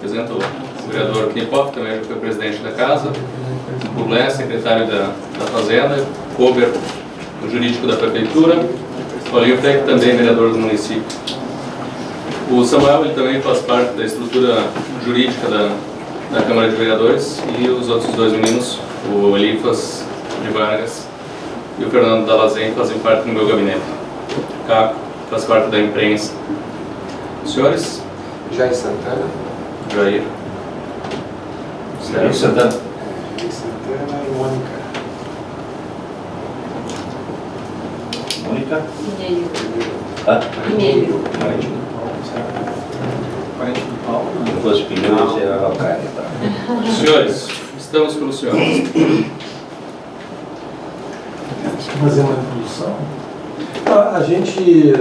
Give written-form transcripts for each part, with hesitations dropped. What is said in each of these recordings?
apresento o vereador Knipop, também foi presidente da casa, o Blé, secretário da Fazenda, Kober, o jurídico da prefeitura, Paulinho Freck, também vereador do município. O Samuel, ele também faz parte da estrutura jurídica da Câmara de Vereadores, e os outros dois meninos, o Elifas de Vargas e o Fernando Dalazen, fazem parte do meu gabinete. Caco faz parte da imprensa. Senhores? Jair Santana. Jair. Jair Santana. Jair Santana e Mônica. Mônica? Mineiro. Hã? Mineiro. Parente do Paulo. Se não fosse Pinheiro, ia ser a Alcaide, tá? Senhores, estamos pelos senhores. Fazer uma introdução. A gente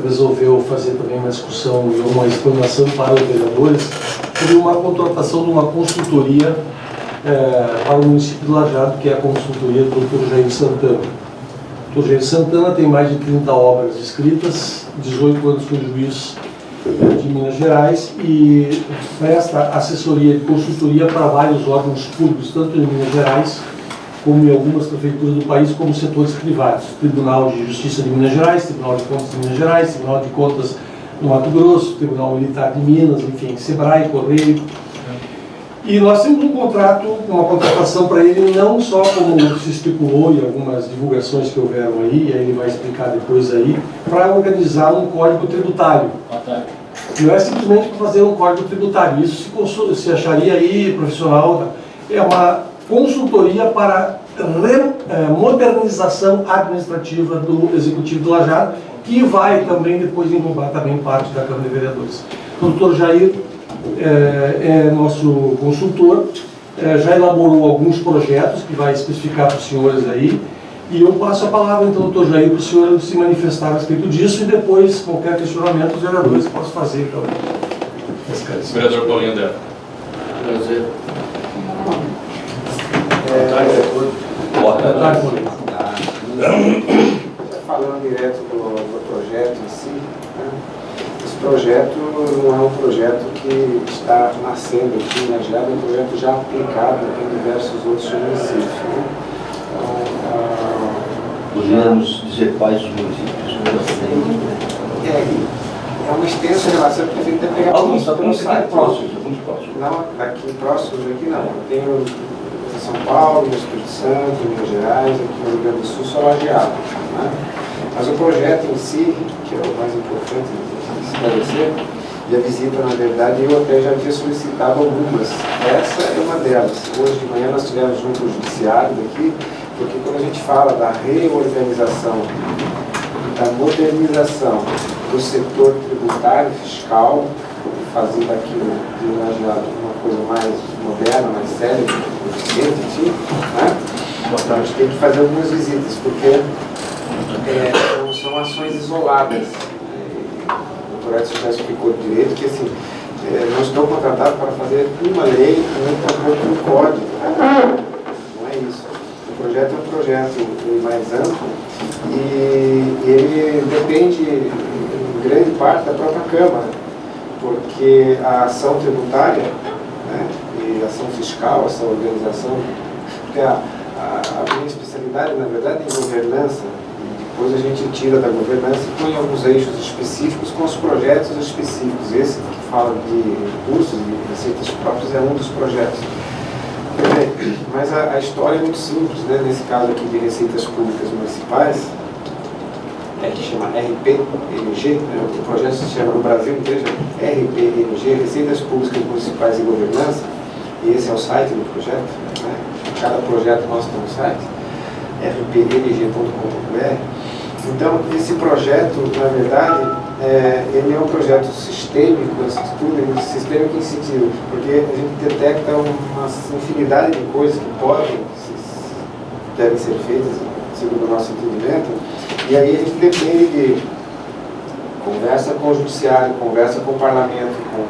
resolveu fazer também uma discussão e uma explanação para os vereadores sobre uma contratação de uma consultoria para o município de Lajeado, que é a consultoria do Dr. Jair Santana. O Dr. Jair Santana tem mais de 30 obras escritas, 18 anos foi juiz de Minas Gerais e presta assessoria e consultoria para vários órgãos públicos, tanto em Minas Gerais como em algumas prefeituras do país, como setores privados. Tribunal de Justiça de Minas Gerais, Tribunal de Contas de Minas Gerais, Tribunal de Contas do Mato Grosso, Tribunal Militar de Minas, enfim, Sebrae, Correio. E nós temos um contrato, uma contratação para ele, não só como se estipulou em algumas divulgações que houveram aí, e aí ele vai explicar depois aí, para organizar um código tributário. Não é simplesmente para fazer um código tributário, isso se acharia aí profissional, é uma consultoria para modernização administrativa do Executivo do Lajeado, que vai também depois englobar também parte da Câmara de Vereadores. O doutor Jair é nosso consultor, já elaborou alguns projetos que vai especificar para os senhores aí, e eu passo a palavra então ao doutor Jair para o senhor se manifestar a respeito disso, e depois qualquer questionamento os vereadores possam fazer então. Vereador Paulinho Della. Prazer. Boa tarde, Paulinho. Falando direto do projeto em si, né? Esse projeto não é um projeto que está nascendo aqui em Lajeado, é um projeto já aplicado em diversos outros municípios. Né? Então, Podemos dizer quais os municípios? é uma extensa relação que a gente tem que pegar Alguns site. próximos. Não, aqui próximos aqui não. Eu tenho em São Paulo, no Espírito Santo, em Minas Gerais, aqui no Rio Grande do Sul, só Lajeado. Né? Mas o projeto em si, que é o mais importante de esclarecer, e a visita, na verdade, eu até já havia solicitado algumas. Essa é uma delas. Hoje de manhã nós tivemos junto ao judiciário daqui, porque quando a gente fala da reorganização, da modernização do setor tributário fiscal, fazer daquilo de Lajeado uma coisa mais moderna, mais séria, eficiente, né? Então a gente tem que fazer algumas visitas, porque são ações isoladas. O doutor Edson já explicou direito que assim, não estou contratado para fazer uma lei nem para outro código. Não é isso. O projeto é um projeto mais amplo e ele depende em grande parte da própria Câmara, porque a ação tributária, né, e a ação fiscal, essa organização, porque a minha especialidade, na verdade, é em governança. Depois a gente tira da governança e põe alguns eixos específicos com os projetos específicos. Esse que fala de recursos e receitas próprias é um dos projetos. Mas a história é muito simples, né? Nesse caso aqui de receitas públicas municipais, que chama RPMG, né? O projeto se chama no Brasil inteiro RPMG, Receitas Públicas Municipais e Governança, e esse é o site do projeto, né? Cada projeto nosso tem um site, rpmg.com.br. Então, esse projeto, na verdade, ele é um projeto sistêmico, sistêmico em sentido, porque a gente detecta uma infinidade de coisas que devem ser feitas, segundo o nosso entendimento, e aí a gente depende de conversa com o judiciário, conversa com o parlamento, com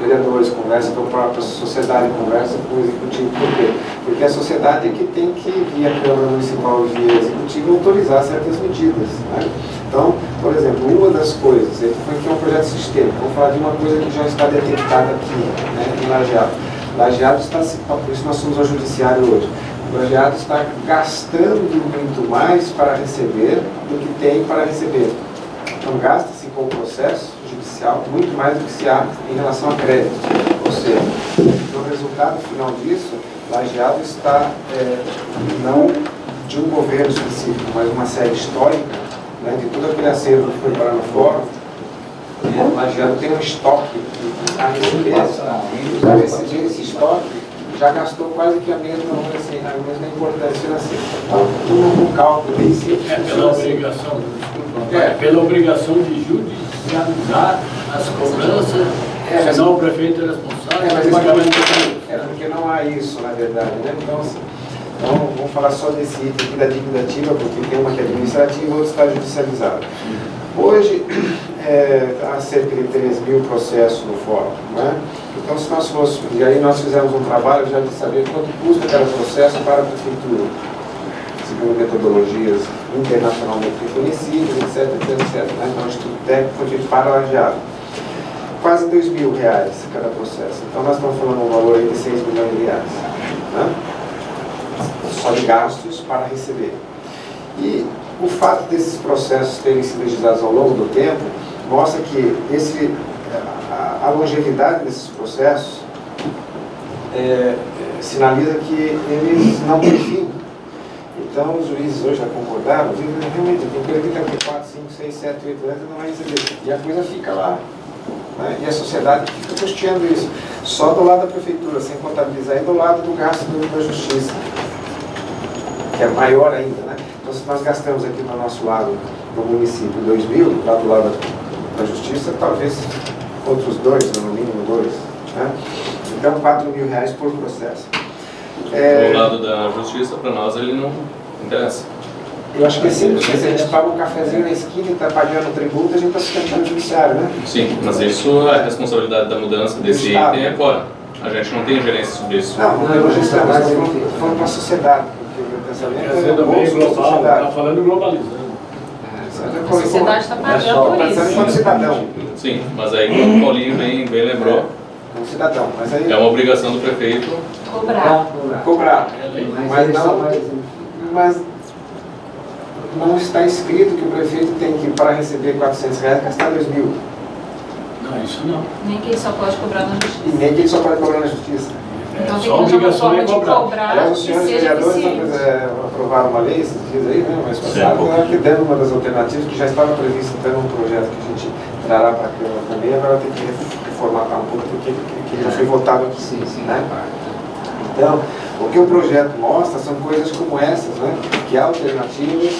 vereadores, conversa com a própria sociedade, conversa com o executivo. Por quê? Porque a sociedade é que tem que, via Câmara Municipal e via Executivo, autorizar certas medidas. Né? Então, por exemplo, uma das coisas, aqui é um projeto sistêmico, vamos falar de uma coisa que já está detectada aqui, né, em Lajeado. Lajeado está, por isso nós somos ao judiciário hoje, Lajeado está gastando muito mais para receber do que tem para receber. Então, gasta-se com o processo judicial muito mais do que se há em relação a crédito. Ou seja, no resultado final disso, Lajeado está, não de um governo específico, mas uma série histórica, né, de todo aquele acervo que foi para no fórum. Lajeado tem um estoque a receber, esse estoque já gastou quase que a mesma importância financeira. Então, um cálculo bem simples. Pela obrigação de judicializar as cobranças, senão o prefeito é responsável. Porque não há isso, na verdade. Né? Então, vamos falar só desse item aqui da dívida ativa, porque tem uma que é administrativa e outra está judicializada. Hoje, há cerca de 3 mil processos no fórum. Né? Então, se nós fôssemos, e aí nós fizemos um trabalho já de saber quanto custa cada processo para a prefeitura, segundo metodologias internacionalmente reconhecidas, etc. Né? Então, o estudo técnico foi feito para Lajeado. Quase R$2.000 cada processo. Então, nós estamos falando de um valor aí de R$6 milhões. Né? Só de gastos para receber. E o fato desses processos terem sido legislados ao longo do tempo mostra que a longevidade desses processos sinaliza que eles não têm fim. Então, os juízes hoje já concordaram, dizem realmente, tem coisa que está com 4, 5, 6, 7, 8 anos e não vai receber. E a coisa fica lá. Né? E a sociedade fica custeando isso. Só do lado da prefeitura, sem contabilizar, e do lado do gasto da justiça, que é maior ainda. Né? Então, se nós gastamos aqui do nosso lado, no município, 2.000, lá do lado da justiça, talvez outros 2, no mínimo 2. Né? Então, R$4.000 por processo. Do lado da justiça, para nós, ele não interessa. Eu acho que é simples, se a gente paga um cafezinho na esquina e está pagando tributo, a gente está sustentando o judiciário, né? Sim, mas isso, a responsabilidade da mudança desse item é fora. A gente não tem gerência sobre isso. Não é logística, mas falando para a sociedade, porque o pensamento é também global, está falando globalizando. A sociedade está pagando por isso. Pensando como cidadão. Sim, mas aí, como o Paulinho bem lembrou, Como cidadão, mas aí... é uma obrigação do prefeito Cobrar. Mas não está escrito que o prefeito tem que, para receber R$400, gastar 2.000. Não, isso não. Nem que ele só pode cobrar na E justiça. nem que ele só pode cobrar na justiça. Então tem só que ter uma obrigação forma de de cobrar Aliás, que os senhores seja vereadores eficiente. aprovaram uma lei esses dias aí, né, mas passado, que dando uma das alternativas que já estava prevista até num projeto que a gente trará para a Câmara também, agora tem que reformatar um pouco porque que já foi votado aqui. Né? Então, o que o projeto mostra são coisas como essas, né, que há alternativas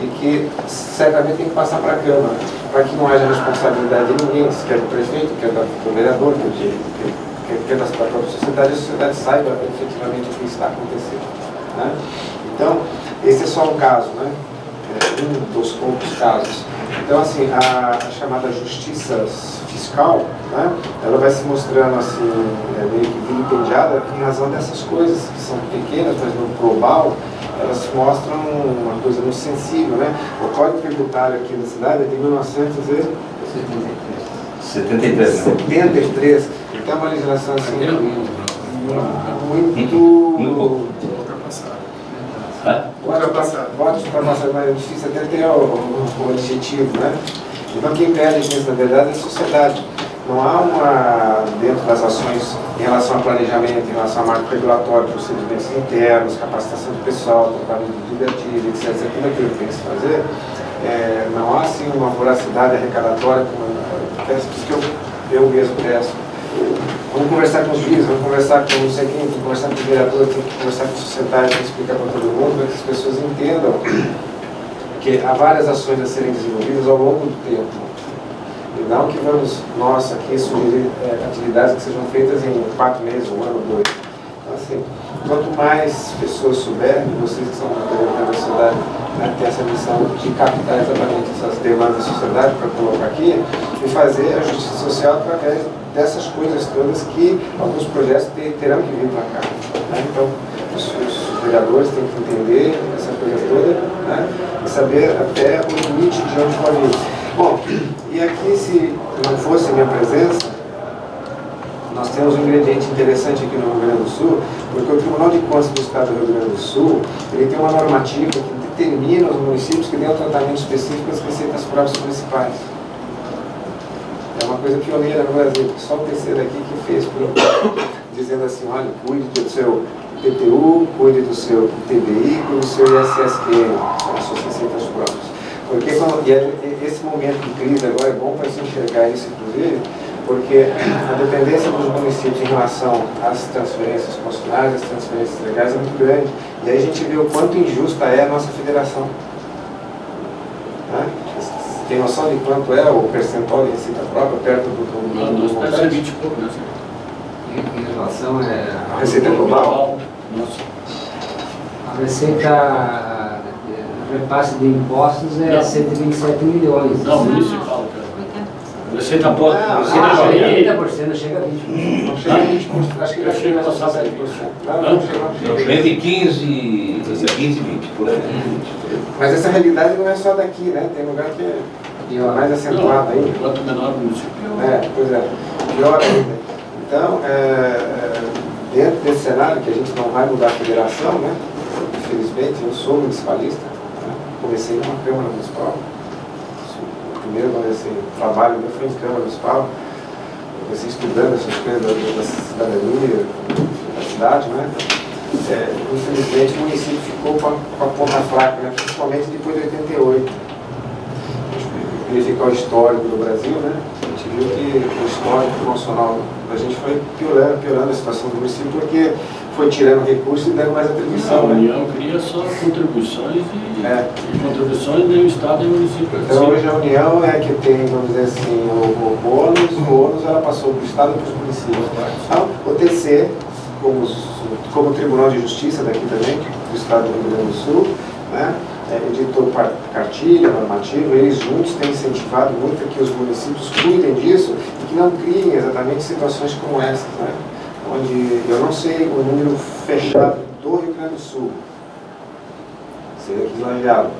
e que certamente tem que passar para a Câmara, para que não haja responsabilidade de ninguém, quer do prefeito, quer do vereador, quer da própria sociedade, a sociedade saiba efetivamente o que está acontecendo. Né? Então, esse é só um caso, né? Um dos poucos casos. Então, assim, a chamada justiça fiscal, né, ela vai se mostrando assim, meio que vilipendiada em razão dessas coisas que são pequenas, mas no global, elas se mostram uma coisa muito sensível. Né? O Código Tributário aqui da cidade é de 1973. Então, é uma legislação assim, muito votos ultrapassados, mas é difícil até ter o adjetivo, né? Então quem perde isso, na verdade, é a sociedade. Não há dentro das ações em relação ao planejamento, em relação ao marco regulatório, procedimentos internos, capacitação do pessoal, tratamento divertido, etc. Tudo aquilo que tem que se fazer, não há assim uma voracidade arrecadatória, que eu mesmo peço. Vamos conversar com os juízes, vamos conversar com não sei quem, vamos conversar com o vereador, vamos conversar com a sociedade, vamos explicar para todo mundo, para que as pessoas entendam que há várias ações a serem desenvolvidas ao longo do tempo. E não que vamos, nós aqui, sugerir atividades que sejam feitas em 4 meses, 1 ano, 2. Então, assim, quanto mais pessoas souberem, vocês que são representantes da sociedade, né, tem essa missão de captar exatamente essas demandas da sociedade para colocar aqui, e fazer a justiça social através dessas coisas todas que alguns projetos terão que vir para cá. Né? Então, os vereadores têm que entender essa coisa toda, né, e saber até o limite de onde pode ir. Bom, e aqui, se não fosse minha presença, nós temos um ingrediente interessante aqui no Rio Grande do Sul, porque o Tribunal de Contas do Estado do Rio Grande do Sul, ele tem uma normativa que determina os municípios que dêem um tratamento específico às receitas próprias municipais. É uma coisa pioneira no Brasil, só o terceiro aqui que fez, dizendo assim, olha, cuide do seu IPTU, cuide do seu TBI, cuide do seu ISSQN, as suas receitas próprias. Porque esse momento de crise agora é bom para se enxergar isso, inclusive, porque a dependência dos municípios em relação às transferências constitucionais, às transferências legais é muito grande. E aí a gente vê o quanto injusta é a nossa federação. Né? Tem noção de quanto é o percentual de receita própria perto do montante? 20 e pouco, né? Em relação A receita global? Nossa. a receita, repasse de impostos é 127 milhões. Não, municipal, cara. Receita Não, própria. não, Receita não, própria. 30%, não chega a 20%. Não chega a 20%, acho que Eu vai chego a chegar passar a 7%. Não chega. Entre 15 e 20, por aí. Mas essa realidade não é só daqui, né? Tem lugar que é mais acentuado ainda. Quanto menor o município, Pois é, pior ainda. Então, dentro desse cenário, que a gente não vai mudar a federação, né? Infelizmente, eu sou municipalista, né? Comecei numa Câmara Municipal. O primeiro trabalho meu foi em Câmara Municipal. Eu comecei estudando essas coisas da cidadania, da cidade, né? Infelizmente, o município ficou com a ponta fraca, né? Principalmente depois de 88. Verificar o histórico do Brasil, né? A gente viu que o histórico nacional da gente foi piorando a situação do município, porque foi tirando recursos e dando mais atribuição. a Né? União cria só contribuições e contribuições do Estado e do município. Então hoje a União é que tem, vamos dizer assim, o bônus ela passou para o Estado e para os municípios. Então, o TC, como Tribunal de Justiça daqui também, do Estado do Rio Grande do Sul, né? Editou cartilha, normativa, eles juntos têm incentivado muito que os municípios cuidem disso e que não criem exatamente situações como essas, né? Onde eu não sei o número fechado do Rio Grande do Sul, seria exagerado,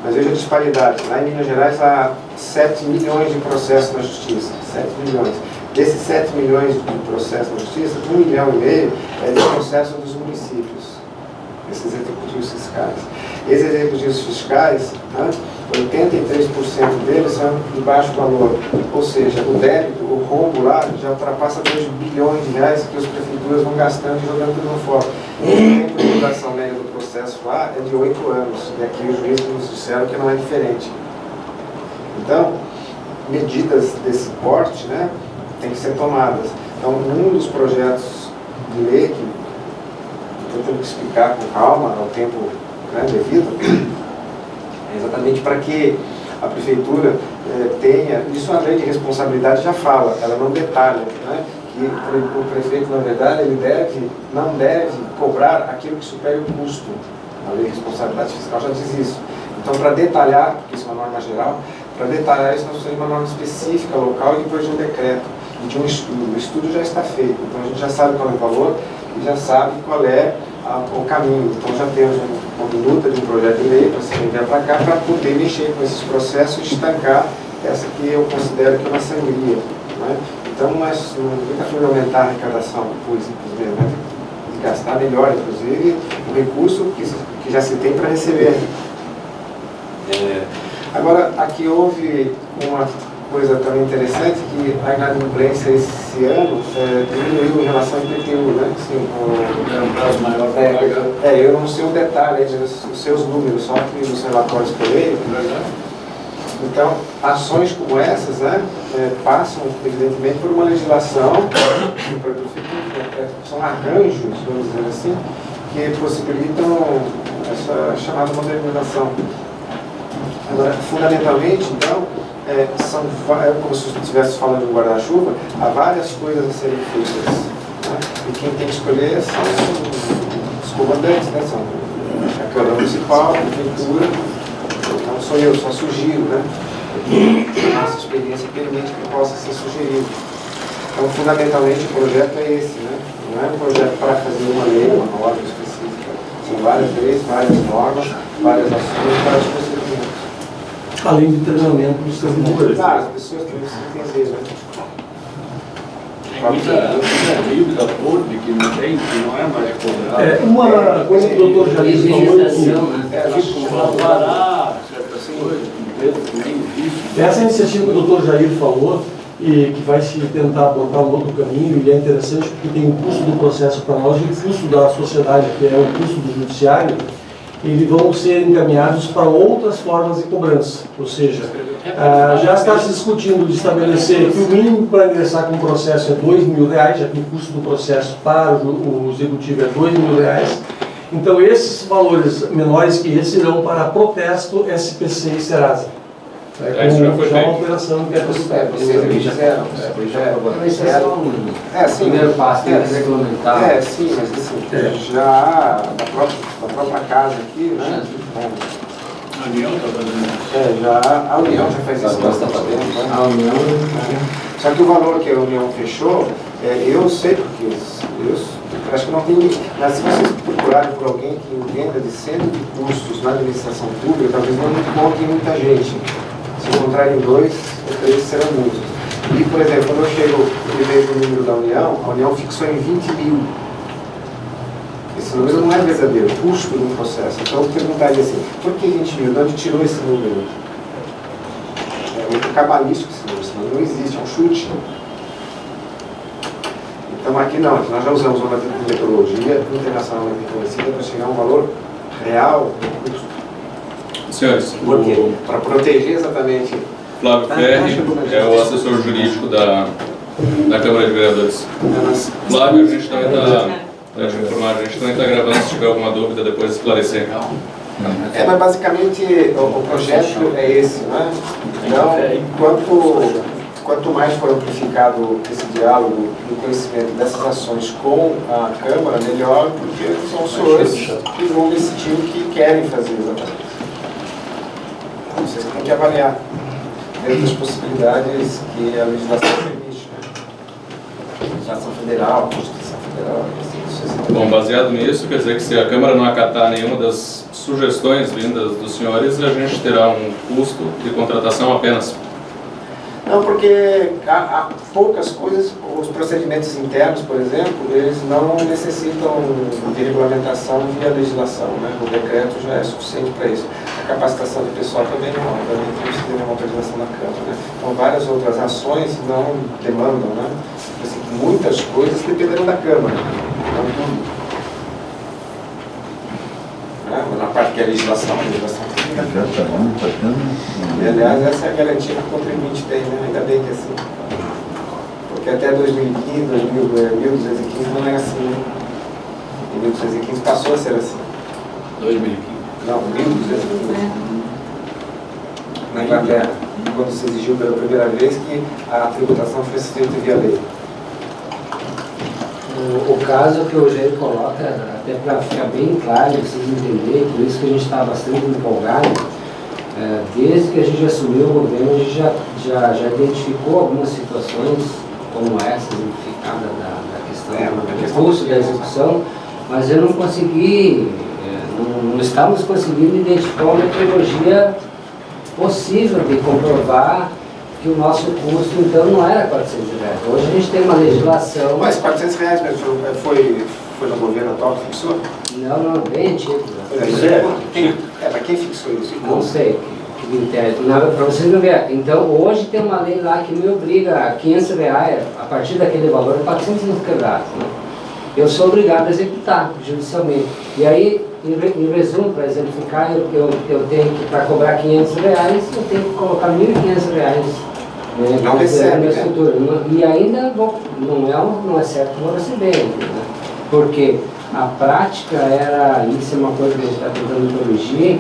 mas veja a disparidade. Lá em Minas Gerais há 7 milhões de processos na Justiça, 7 milhões. Desses 7 milhões de processos na Justiça, 1,5 milhão é de processo dos municípios, esses executivos fiscais. Esses executivos fiscais, né, 83% deles são de baixo valor, ou seja, o débito, o rombo lá já ultrapassa 2 bilhões de reais que as prefeituras vão gastando e jogando tudo fora. O tempo de duração média do processo lá é de 8 anos, e aqui os juízes nos disseram que não é diferente. Então, medidas desse porte, né, têm que ser tomadas. Então, um dos projetos de lei que eu tenho que explicar com calma, ao tempo, né, devido, é exatamente para que a prefeitura tenha, isso a lei de responsabilidade já fala, ela não detalha, né, que o prefeito, na verdade, ele não deve cobrar aquilo que supere o custo. A lei de responsabilidade fiscal já diz isso. Então, para detalhar, porque isso é uma norma geral, para detalhar isso nós precisamos de uma norma específica, local, e depois de um decreto, e de um estudo. O estudo já está feito, então a gente já sabe qual é o valor e já sabe qual é o caminho. Então já temos uma minuta de um projeto de lei para se enviar para cá para poder mexer com esses processos e estancar essa que eu considero que é uma sangria. Né? Então não nunca foi aumentar a arrecadação, por simplesmente, né? E gastar melhor, inclusive, o recurso que já se tem para receber. Agora, aqui houve uma coisa também interessante, que a inadimplência esse ano diminuiu em relação ao IPTU, né? Assim, um prazo maior para pagar. eu não sei o detalhe, os seus números, só que nos relatórios que eu leio. Então, ações como essas, né, passam, evidentemente, por uma legislação, são arranjos, vamos dizer assim, que possibilitam essa chamada modernização. Agora, fundamentalmente, então, como se estivesse falando de um guarda-chuva, há várias coisas a serem feitas. Né? E quem tem que escolher são os comandantes, né? São a Câmara Municipal, a Prefeitura. Não sou eu, só sugiro, né? A nossa experiência permite que possa ser sugerido. Então, fundamentalmente, o projeto é esse, né? Não é um projeto para fazer uma lei, uma norma específica. São várias leis, várias normas, várias ações, vários procedimentos. Além de treinamento dos servidores. Claro, as pessoas que precisam entender, né? Tem muita dívida podre que não tem, que não é mais cobrada. Uma coisa que o doutor Jair falou, Legislação, né? Tipo, alvará, certas coisas, empresa que nem existe. essa iniciativa que o doutor Jair falou, e que vai se tentar botar um outro caminho, e é interessante porque tem o custo do processo para nós e o custo da sociedade, que é o custo do judiciário, eles vão ser encaminhados para outras formas de cobrança. Ou seja, já está se discutindo de estabelecer que o mínimo para ingressar com o processo é R$2.000, já que o custo do processo para o executivo é R$2.000. Então, esses valores menores que esses irão para protesto, SPC e Serasa. Isso já foi uma feito. operação que é executada. Vocês aqui fizeram. Mas isso é só um Sim. primeiro passo, tem que regulamentar. Sim, mas assim, já da própria casa aqui, né? A União está fazendo. Já a União já faz isso há bastante tempo, né? A União, Só que o valor que a União fechou, eu sei porque eu acho que não tem. Mas se vocês procurarem por alguém que entenda de centro de custos na administração pública, talvez não encontrem muita gente. Se encontrarem 2 ou 3 serão muitos. E, por exemplo, quando eu chego primeiro no número da União, a União fixou em 20.000. Esse número não é verdadeiro, custo do processo. Então eu perguntaria assim, por que 20.000? De onde tirou esse número? É muito cabalístico esse número, esse número não existe, é um chute. Então aqui não, aqui nós já usamos uma metodologia internacionalmente reconhecida para chegar a um valor real do custo. Senhores, Por quê? Para proteger exatamente. Flávio Ferri é o assessor jurídico da Câmara de Vereadores. Flávio, a gente também está gravando, se tiver alguma dúvida, depois esclarecer. Mas basicamente o projeto é esse, né? Então, quanto mais for amplificado esse diálogo e o conhecimento dessas ações com a Câmara, melhor, porque são os senhores que vão decidir o que querem fazer exatamente. Então, vocês têm que avaliar dentro das possibilidades que a legislação permite, né? A legislação federal, a Constituição Federal, Bom, baseado nisso, quer dizer que se a Câmara não acatar nenhuma das sugestões vindas dos senhores, a gente terá um custo de contratação apenas. Não, porque há poucas coisas, os procedimentos internos, por exemplo, eles não necessitam de regulamentação via legislação, né? O decreto já é suficiente para isso. A capacitação de pessoal também não, também precisa de uma autorização da Câmara, né? Então, várias outras ações não demandam, né? Assim, muitas coisas dependerão da Câmara, não tudo. Na parte que é a legislação tem que e, aliás, essa é a garantia que o contribuinte tem, né? Ainda bem que é assim. Porque até 2015, 1215 não era assim, né? Em 1215 passou a ser assim. 2015. Não, 1215. Na Inglaterra, quando se exigiu pela primeira vez que a tributação fosse feita via lei. o caso que o Jair coloca, até para ficar bem claro, vocês entenderem, por isso que a gente está bastante empolgado, desde que a gente assumiu o governo, a gente já identificou algumas situações como essa, identificada da questão do custo da execução, mas eu não consegui, não estamos conseguindo identificar uma metodologia possível de comprovar que o nosso custo, então, não era R$400. Hoje a gente tem uma legislação... Mas R$400 mesmo foi no governo atual que fixou? Não, bem antigo. Mas quem fixou isso? Não sei. Para vocês não verem. Então, hoje tem uma lei lá que me obriga a R$500, a partir daquele valor, 400 quebrados. Né? Eu sou obrigado a executar judicialmente. E aí, em resumo, para exemplificar, eu tenho que, para cobrar R$500, eu tenho que colocar R$1.500. Né, não recebe, né? E ainda não é certo que vou receber. Né? Porque a prática era, isso é uma coisa que a gente está tentando corrigir,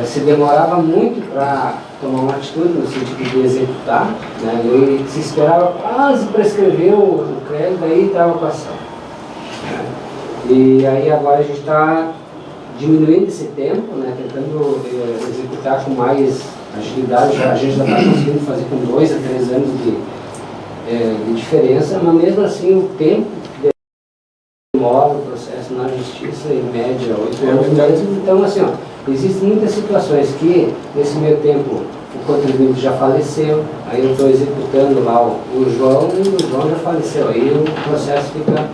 se demorava muito para tomar uma atitude no sentido de executar, né? E se esperava quase prescrever o crédito, aí estava com a ação. né? E aí agora a gente está diminuindo esse tempo, né? Tentando executar com mais agilidade. A gente já está conseguindo fazer com 2 a 3 anos de diferença, mas mesmo assim o tempo que demora o processo na justiça, em média 8 anos mesmo. Então assim, ó, existem muitas situações que nesse meio tempo o contribuinte já faleceu, aí eu estou executando lá o João e o João já faleceu, aí o processo fica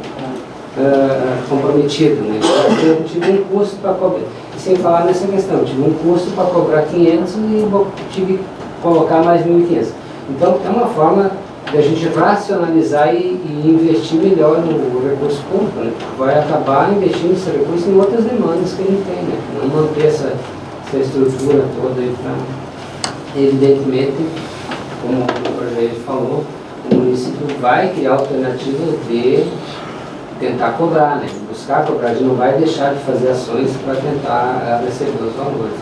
comprometido, né? Então, eu tive um custo para cobrar, e sem falar nessa questão, tive um custo para cobrar 500 e tive que colocar mais 1.500. Então é uma forma de a gente racionalizar e investir melhor no recurso público, né? Vai acabar investindo esse recurso em outras demandas que a gente tem, né? Não manter essa estrutura toda aí para, evidentemente, como o projeto falou, o município vai criar alternativas de tentar cobrar, né? Buscar cobrar, a gente não vai deixar de fazer ações para tentar receber os valores.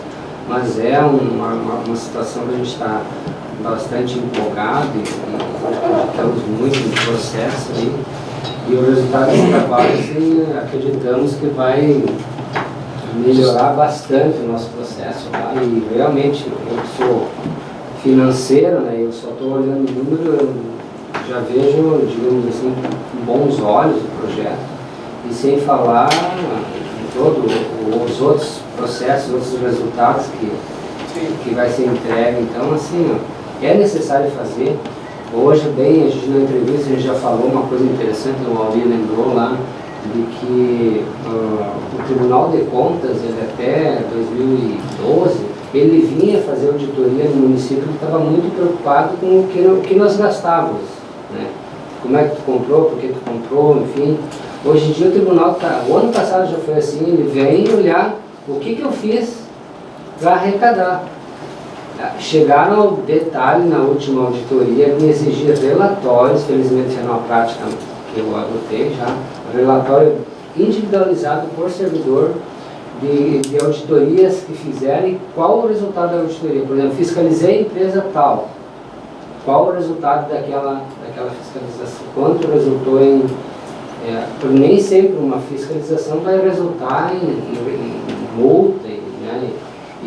Mas é uma situação que a gente está bastante empolgado e estamos muito no processo aí. E o resultado desse trabalho, assim, acreditamos que vai melhorar bastante o nosso processo lá. E realmente, eu que sou financeiro, né? Eu só estou olhando o número, eu já vejo, digamos assim, com bons olhos o projeto, e sem falar em todos os outros processos, outros resultados que vai ser entregue. Então, assim, é necessário fazer. Hoje, bem, a gente na entrevista a gente já falou uma coisa interessante, o Aldir lembrou lá, de que o Tribunal de Contas, ele até 2012, ele vinha fazer auditoria no município, ele estava muito preocupado com o que nós gastávamos, né? Como é que tu comprou, por que tu comprou, enfim. Hoje em dia o tribunal está, o ano passado já foi assim, ele vem olhar o que eu fiz para arrecadar. Chegaram ao detalhe na última auditoria, me exigir relatórios, felizmente é uma prática que eu adotei já, relatório individualizado por servidor de auditorias que fizeram e qual o resultado da auditoria. Por exemplo, fiscalizei a empresa tal, qual o resultado daquela fiscalização, quanto resultou em... nem sempre uma fiscalização vai resultar em multa, né,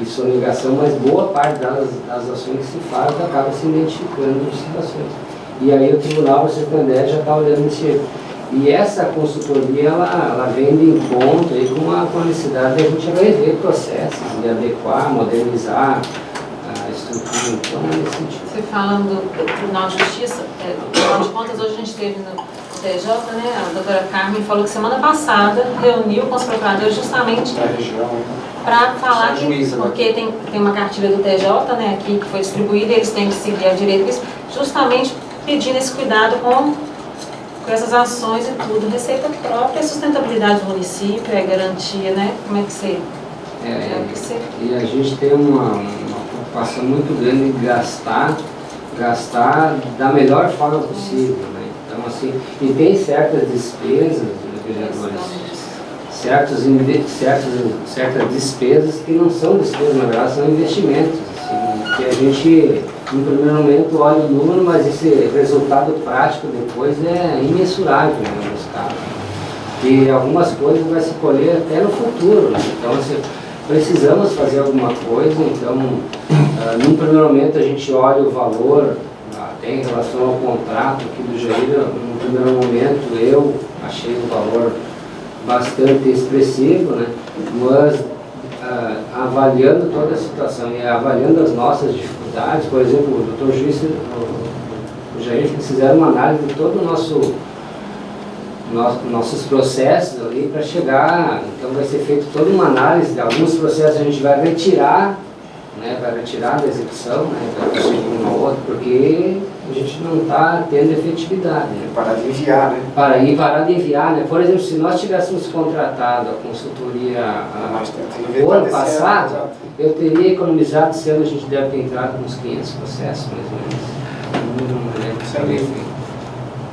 e sonegação, mas boa parte das ações que se faz acaba se identificando situações. E aí o Tribunal, você tem ideia, já está olhando nesse... E essa consultoria, ela vem de encontro aí com a necessidade de a gente rever processos, de adequar, modernizar a estrutura. Então, nesse sentido. Você falando do Tribunal de Justiça, afinal de contas, hoje a gente teve no TJ, né, a doutora Carmen falou que semana passada reuniu com os procuradores justamente para falar que, porque tem uma cartilha do TJ, né, aqui que foi distribuída, e eles têm que seguir a direito, justamente pedindo esse cuidado com essas ações e tudo, receita própria, sustentabilidade do município, garantia, né? Como é que você... E a gente tem uma preocupação muito grande em gastar da melhor forma possível, né? Então, assim, e tem certas despesas, vereadores, certas despesas que não são despesas, na verdade, são investimentos, assim, que a gente... No primeiro momento olha o número, mas esse resultado prático depois é imensurável, né, nos casos. E algumas coisas vai se colher até no futuro, né? Então, assim, precisamos fazer alguma coisa. Então, num primeiro momento a gente olha o valor, até em relação ao contrato aqui do Jair. No primeiro momento eu achei o valor bastante expressivo, né? Mas avaliando toda a situação e avaliando as nossas dificuldades, por exemplo, o doutor Juiz, o Jair, fizeram uma análise de todo o nossos processos ali para chegar. Então vai ser feita toda uma análise de alguns processos, a gente vai retirar, né, da execução, né, vai conseguir uma outra, porque a gente não está tendo efetividade. Né? Parar de enviar, né? Parar de enviar, né? Por exemplo, se nós tivéssemos contratado a consultoria o ano passado, eu teria economizado, esse ano a gente deve ter entrado com uns 500 processos, mais ou menos. Não lembro.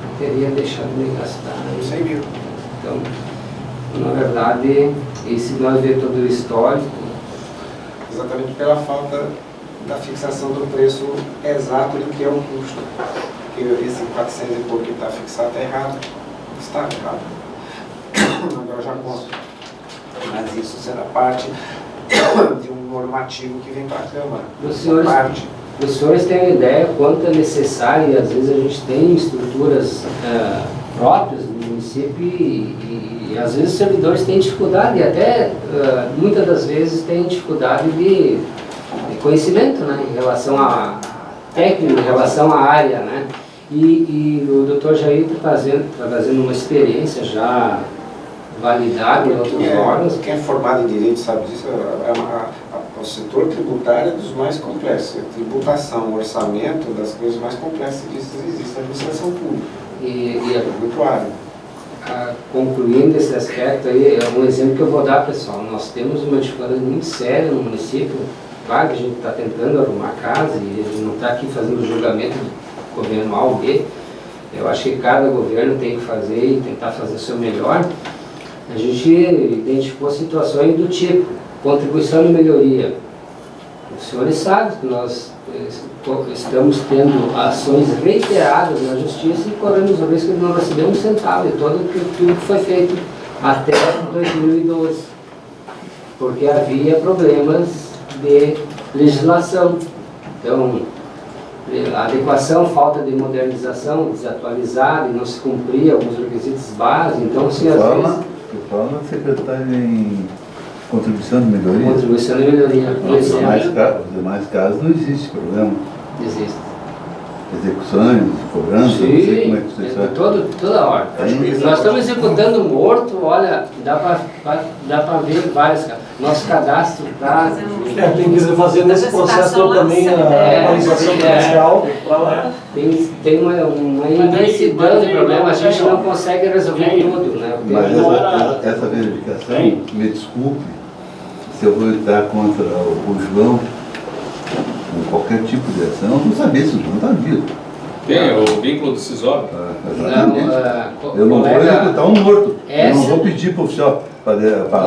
Eu teria deixado de gastar. 100 mil. Então, na verdade, e se nós ver todo o histórico... Exatamente pela falta da fixação do preço exato do que é o custo. Porque esse 400 e pouco que está fixado está errado. Está errado. agora já consta. Mas isso será parte de um normativo que vem para a Câmara. Os senhores têm uma ideia quanto é necessário, e às vezes a gente tem estruturas próprias no município e às vezes os servidores têm dificuldade, e até muitas das vezes têm dificuldade de conhecimento, né, em relação a técnico, em relação à área, né? E o Dr. Jair está trazendo uma experiência já validada em outros órgãos. Quem é formado em Direito sabe disso, o setor tributário é dos mais complexos. A tributação, o orçamento das coisas mais complexas que existe na administração pública. É muito árido. Concluindo esse aspecto aí, é um exemplo que eu vou dar, pessoal. Nós temos uma dificuldade muito séria no município. Claro que a gente está tentando arrumar a casa e a gente não está aqui fazendo julgamento do governo A ou B. Eu acho que cada governo tem que fazer e tentar fazer o seu melhor. A gente identificou situações do tipo contribuição de melhoria. Os senhores sabem que nós estamos tendo ações reiteradas na justiça e corremos o risco de não receber um centavo de tudo que foi feito até 2012, porque havia problemas de legislação. Então, a adequação, falta de modernização, desatualizada, e não se cumpria alguns requisitos básicos. Então, assim, às vezes... Tu fala, secretário, em contribuição de melhoria? Contribuição de melhoria. Nos demais casos não existe problema. Existe. Execuções, cobrança, sim, não sei como é que vocês fazem. Toda hora. Nós estamos executando morto, olha, dá para ver vários casos. Nosso cadastro está... Tem que fazer nesse processo todo também a atualização comercial. Tem uma imensidão de problema, a gente não consegue resolver tudo, né? Mas essa verificação, me desculpe, se eu vou estar contra o João, com qualquer tipo de ação, eu não sabia se o João está vivo. Tem o vínculo decisório. Exatamente. Eu não vou executar um morto. Eu não vou pedir para o oficial, para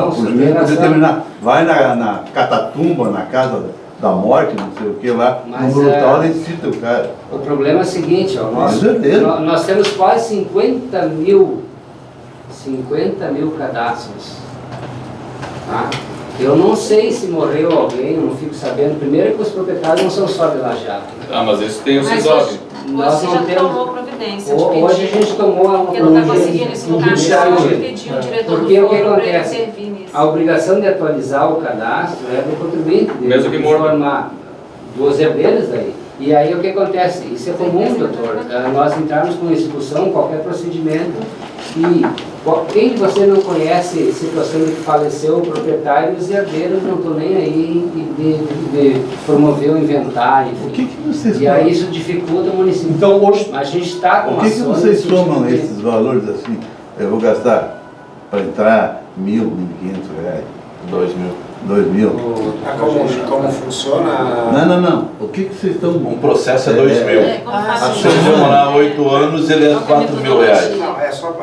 o juiz poder terminar. Vai na catatumba, na casa da morte, não sei o que lá, no brutal, ele cita o cara. O problema é o seguinte, ó, nós temos quase 50 mil cadastros. Tá? Eu não sei se morreu alguém, eu não fico sabendo. Primeiro que os proprietários não são só de Lajeado. Ah, mas isso tem o CISOB. Nós não já tomou providência de pedir. Hoje a gente tomou uma porque não está conseguindo esse lugar de pedir o diretor do fórum para ele servir nisso. A obrigação de atualizar o cadastro é do contribuinte, mesmo que informar dos herdeiros daí. E aí o que acontece? Isso é comum, doutor. Nós entrarmos com uma instituição, qualquer procedimento, e quem de você não conhece situação de que faleceu o proprietário, os herdeiros não estão nem aí de promover o inventário. O que vocês e aí isso dificulta o município. Então hoje a gente está com o que vocês somam esses valores assim? Eu vou gastar para entrar R$1.000, R$1.500, 2.000. Como funciona? Não. O que vocês estão... Um processo é 2.000. A pessoa demorar 8 anos, ele é R$4.000. Não, é só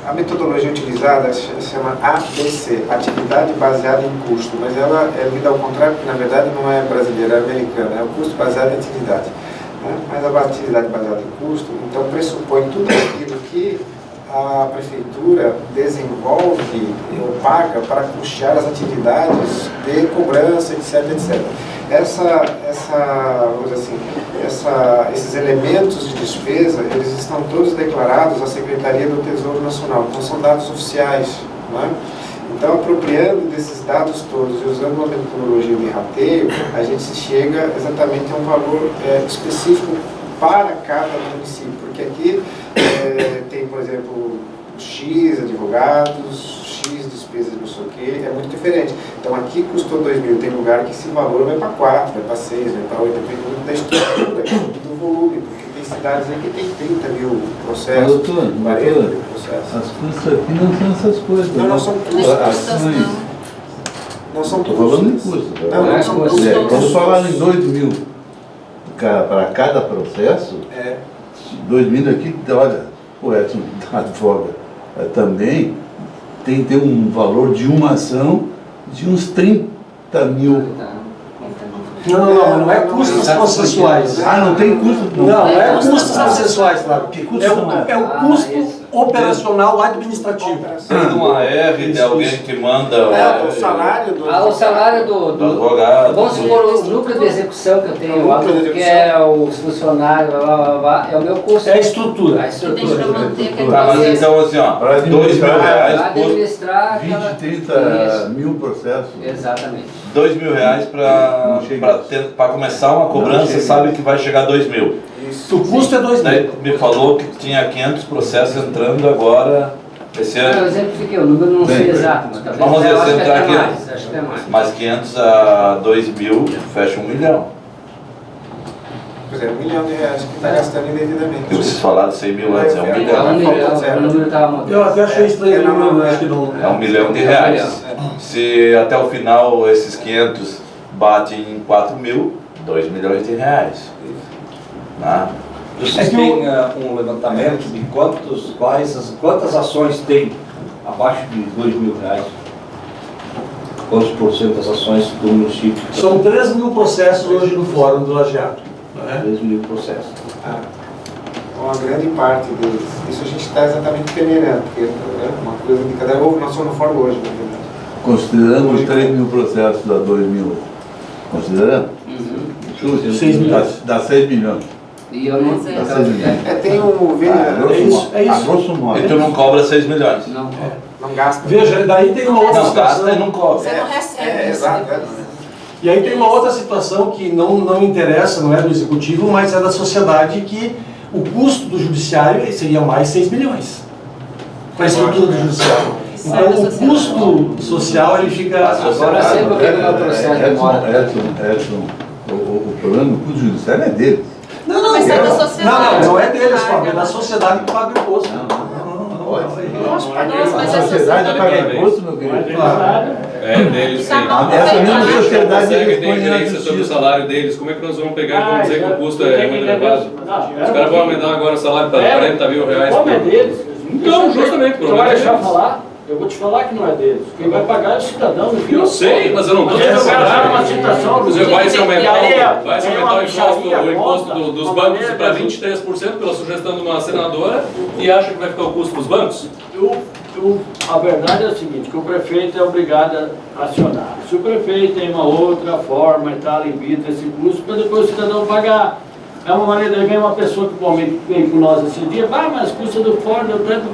a metodologia utilizada se chama ABC, Atividade Baseada em Custo, mas ela é lida ao contrário, porque na verdade não é brasileira, é americana, é o custo baseado em atividade. Né? Mas a atividade baseada em custo, então pressupõe tudo aquilo que a prefeitura desenvolve ou paga para custear as atividades de cobrança, etc, etc. Vamos dizer assim, esses elementos de despesa, eles estão todos declarados à Secretaria do Tesouro Nacional, então são dados oficiais, não é? Então, apropriando desses dados todos e usando uma metodologia de rateio, a gente chega exatamente a um valor específico para cada município, porque aqui tem, por exemplo, X advogados, X despesas, não sei o que, é muito diferente. Então aqui custou 2.000, tem lugar que esse valor vai para 4, vai para 6, vai para 8, dependendo da estrutura, do volume, porque tem cidades aí que tem 30 mil processos, doutor, 40 mil processos. As custas aqui não são essas coisas. Não são custas. Não são custos. Estou falando em custo. Não são custos. Quando falaram em 2.000 para cada processo, 2.000 aqui, olha, o Edson advoga também tem que ter um valor de uma ação de uns 30 mil. Não é custos processuais. Não tem custo? Não é custos processuais, claro. Que custo são? É o custo operacional administrativo. Tem uma R de alguém que manda O salário do... O salário do advogado. Vamos supor, o núcleo de execução que eu tenho, o aluguel, os funcionários, é o meu custo. É a estrutura. A Que tem estrutura. para manter aquele Tá, mas processo. então assim, ó, Para R$2.000 Para por administrar 20, aquela... 30 Isso, mil processos. exatamente. R$2.000 Não chega para começar uma cobrança, chega. sabe que vai chegar a 2.000. Isso. O custo é 2 mil. Daí me falou que tinha 500 processos entrando agora esse Eu ano. exemplifiquei, o número não sei Bem, exato, mas talvez vamos eu acho que entrar até aqui. mais, acho que é mais. Mas 500 a 2.000 fecha 1 milhão. Pois é, R$1 milhão que está gastando indevidamente. Eu preciso falar de 100 mil antes, é 1 É milhão. 1 milhão, zero. o número estava montado. Eu até achei estranho, não, acho que não. É R$1 milhão. Se até o final esses 500 batem em 4 mil, R$2 milhões. Né? Vocês têm um levantamento de quantas ações tem abaixo de R$2.000? Quantos por cento das ações do município? São 3 mil processos hoje no Fórum do Lajeado. Né? 3 mil processos. Uma grande parte deles. Isso a gente está exatamente peneirando, porque é uma coisa de cada ovo, nós somos no fórum hoje, na verdade. Considerando os 3 mil processos da 2 mil, considerando? Uhum. 6 milhões. Dá 6 milhões. E eu não... Pois é. então, Tem um Grosso modo. E tu não cobra 6 milhões. não. não gasta. Veja, daí tem uma outra Não gasta e situação. não cobra. Você não recebe isso exato. depois. E aí tem uma outra situação que não interessa, não é do executivo, mas é da sociedade, que o custo do judiciário seria mais 6 milhões para a estrutura do judiciário. Então o custo social ele fica... Agora sempre eu pego meu processo de demora. Edson, o problema do custo judiciário é dele. Não, mas é da sociedade. Não é deles, Fábio, é da sociedade que paga o imposto. Nossa, mas A é sociedade paga imposto, meu querido. É deles, sim. Essa mesma Eles sociedade conseguem ter responde à ingerência sobre o justiça. salário deles. Como é que nós vamos pegar e vamos dizer que o custo é muito elevado? Os caras vão aumentar agora o salário para 40 mil reais. Como é deles? Então, justamente, o Tu problema vai é deixar deles. falar? Eu vou te falar que não é deles. Quem vai pagar é o cidadão. no fim Eu das sei, contas. mas eu não estou Mas dizendo eu quero dar uma citação. Vai se aumentar o imposto imposto dos bancos para 23% pela sugestão de uma senadora e acha que vai ficar o custo dos bancos? A verdade é o seguinte, que o prefeito é obrigado a acionar. Se o prefeito tem uma outra forma e tal, limita esse custo, para depois o cidadão pagar. É uma maneira de ver uma pessoa que atualmente veio com nós esse dia, mas custa do fora, deu tanto,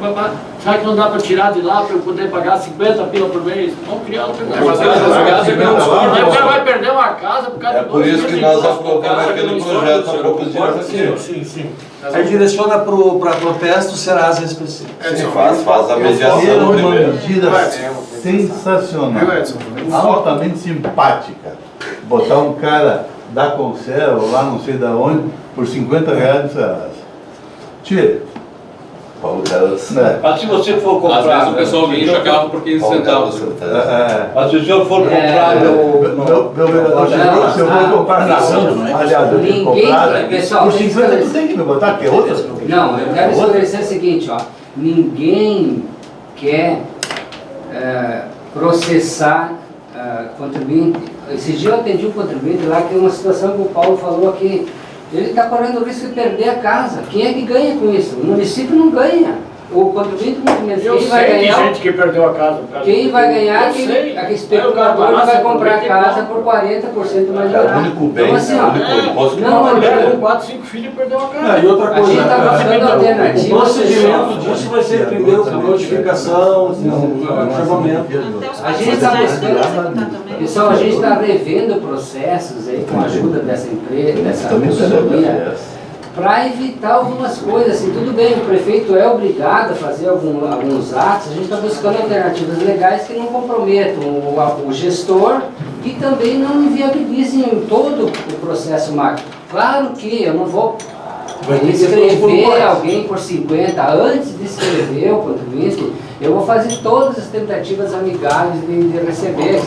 será que não dá para tirar de lá para eu poder pagar 50 pila por mês? Vamos criar outra coisa. Mas Aí o cara vai perder uma casa por causa É de por isso que nós aprovamos Casa aquele que não projeto estoura, há poucos dias aqui. Sim. Aí direciona para protesto, Serasa específico. Faz a mediação É uma primeiro. medida sensacional, altamente simpática. Botar um cara da conserva, lá não sei da onde, por 50 reais no Serasa. Tira. Paulo Carlos. Mas se você for Às comprar... vezes o pessoal guincha carro por 15 centavos. Mas se o senhor for comprar Meu vereador, se eu vou comprar na rua, aliás, eu tenho comprado, pessoal, por 50 tu tem que me botar, que é outra. Não, eu quero esclarecer o seguinte, ó. Ninguém quer processar contribuinte. Esse dia eu atendi um contribuinte lá, que é uma situação que o Paulo falou aqui. Ele está correndo o risco de perder a casa. Quem é que ganha com isso? O município não ganha. O contribuinte Eu quem vai sei de ganhar? gente que perdeu a casa. por causa Quem do- vai ganhar? Eu sei. Aquele especulador que vai comprar a casa por 40% mais É o barato. único bem, Então assim, é o ó, único imposto que não, Uma não mulher adianta. com 4, 5 filhos perdeu a casa. E outra A coisa, gente está buscando o alternativas. procedimento disso vai ser primeiro com notificação, com chamamento. A gente está buscando, pessoal, a gente está revendo processos aí com a ajuda dessa empresa, dessa consultoria, para evitar algumas coisas. Assim, tudo bem, o prefeito é obrigado a fazer alguns atos, a gente está buscando alternativas legais que não comprometam o gestor e também não inviabilizem todo o processo macro. Claro que eu não vou escrever alguém por 50, antes de escrever o contribuinte, eu vou fazer todas as tentativas amigáveis de receber.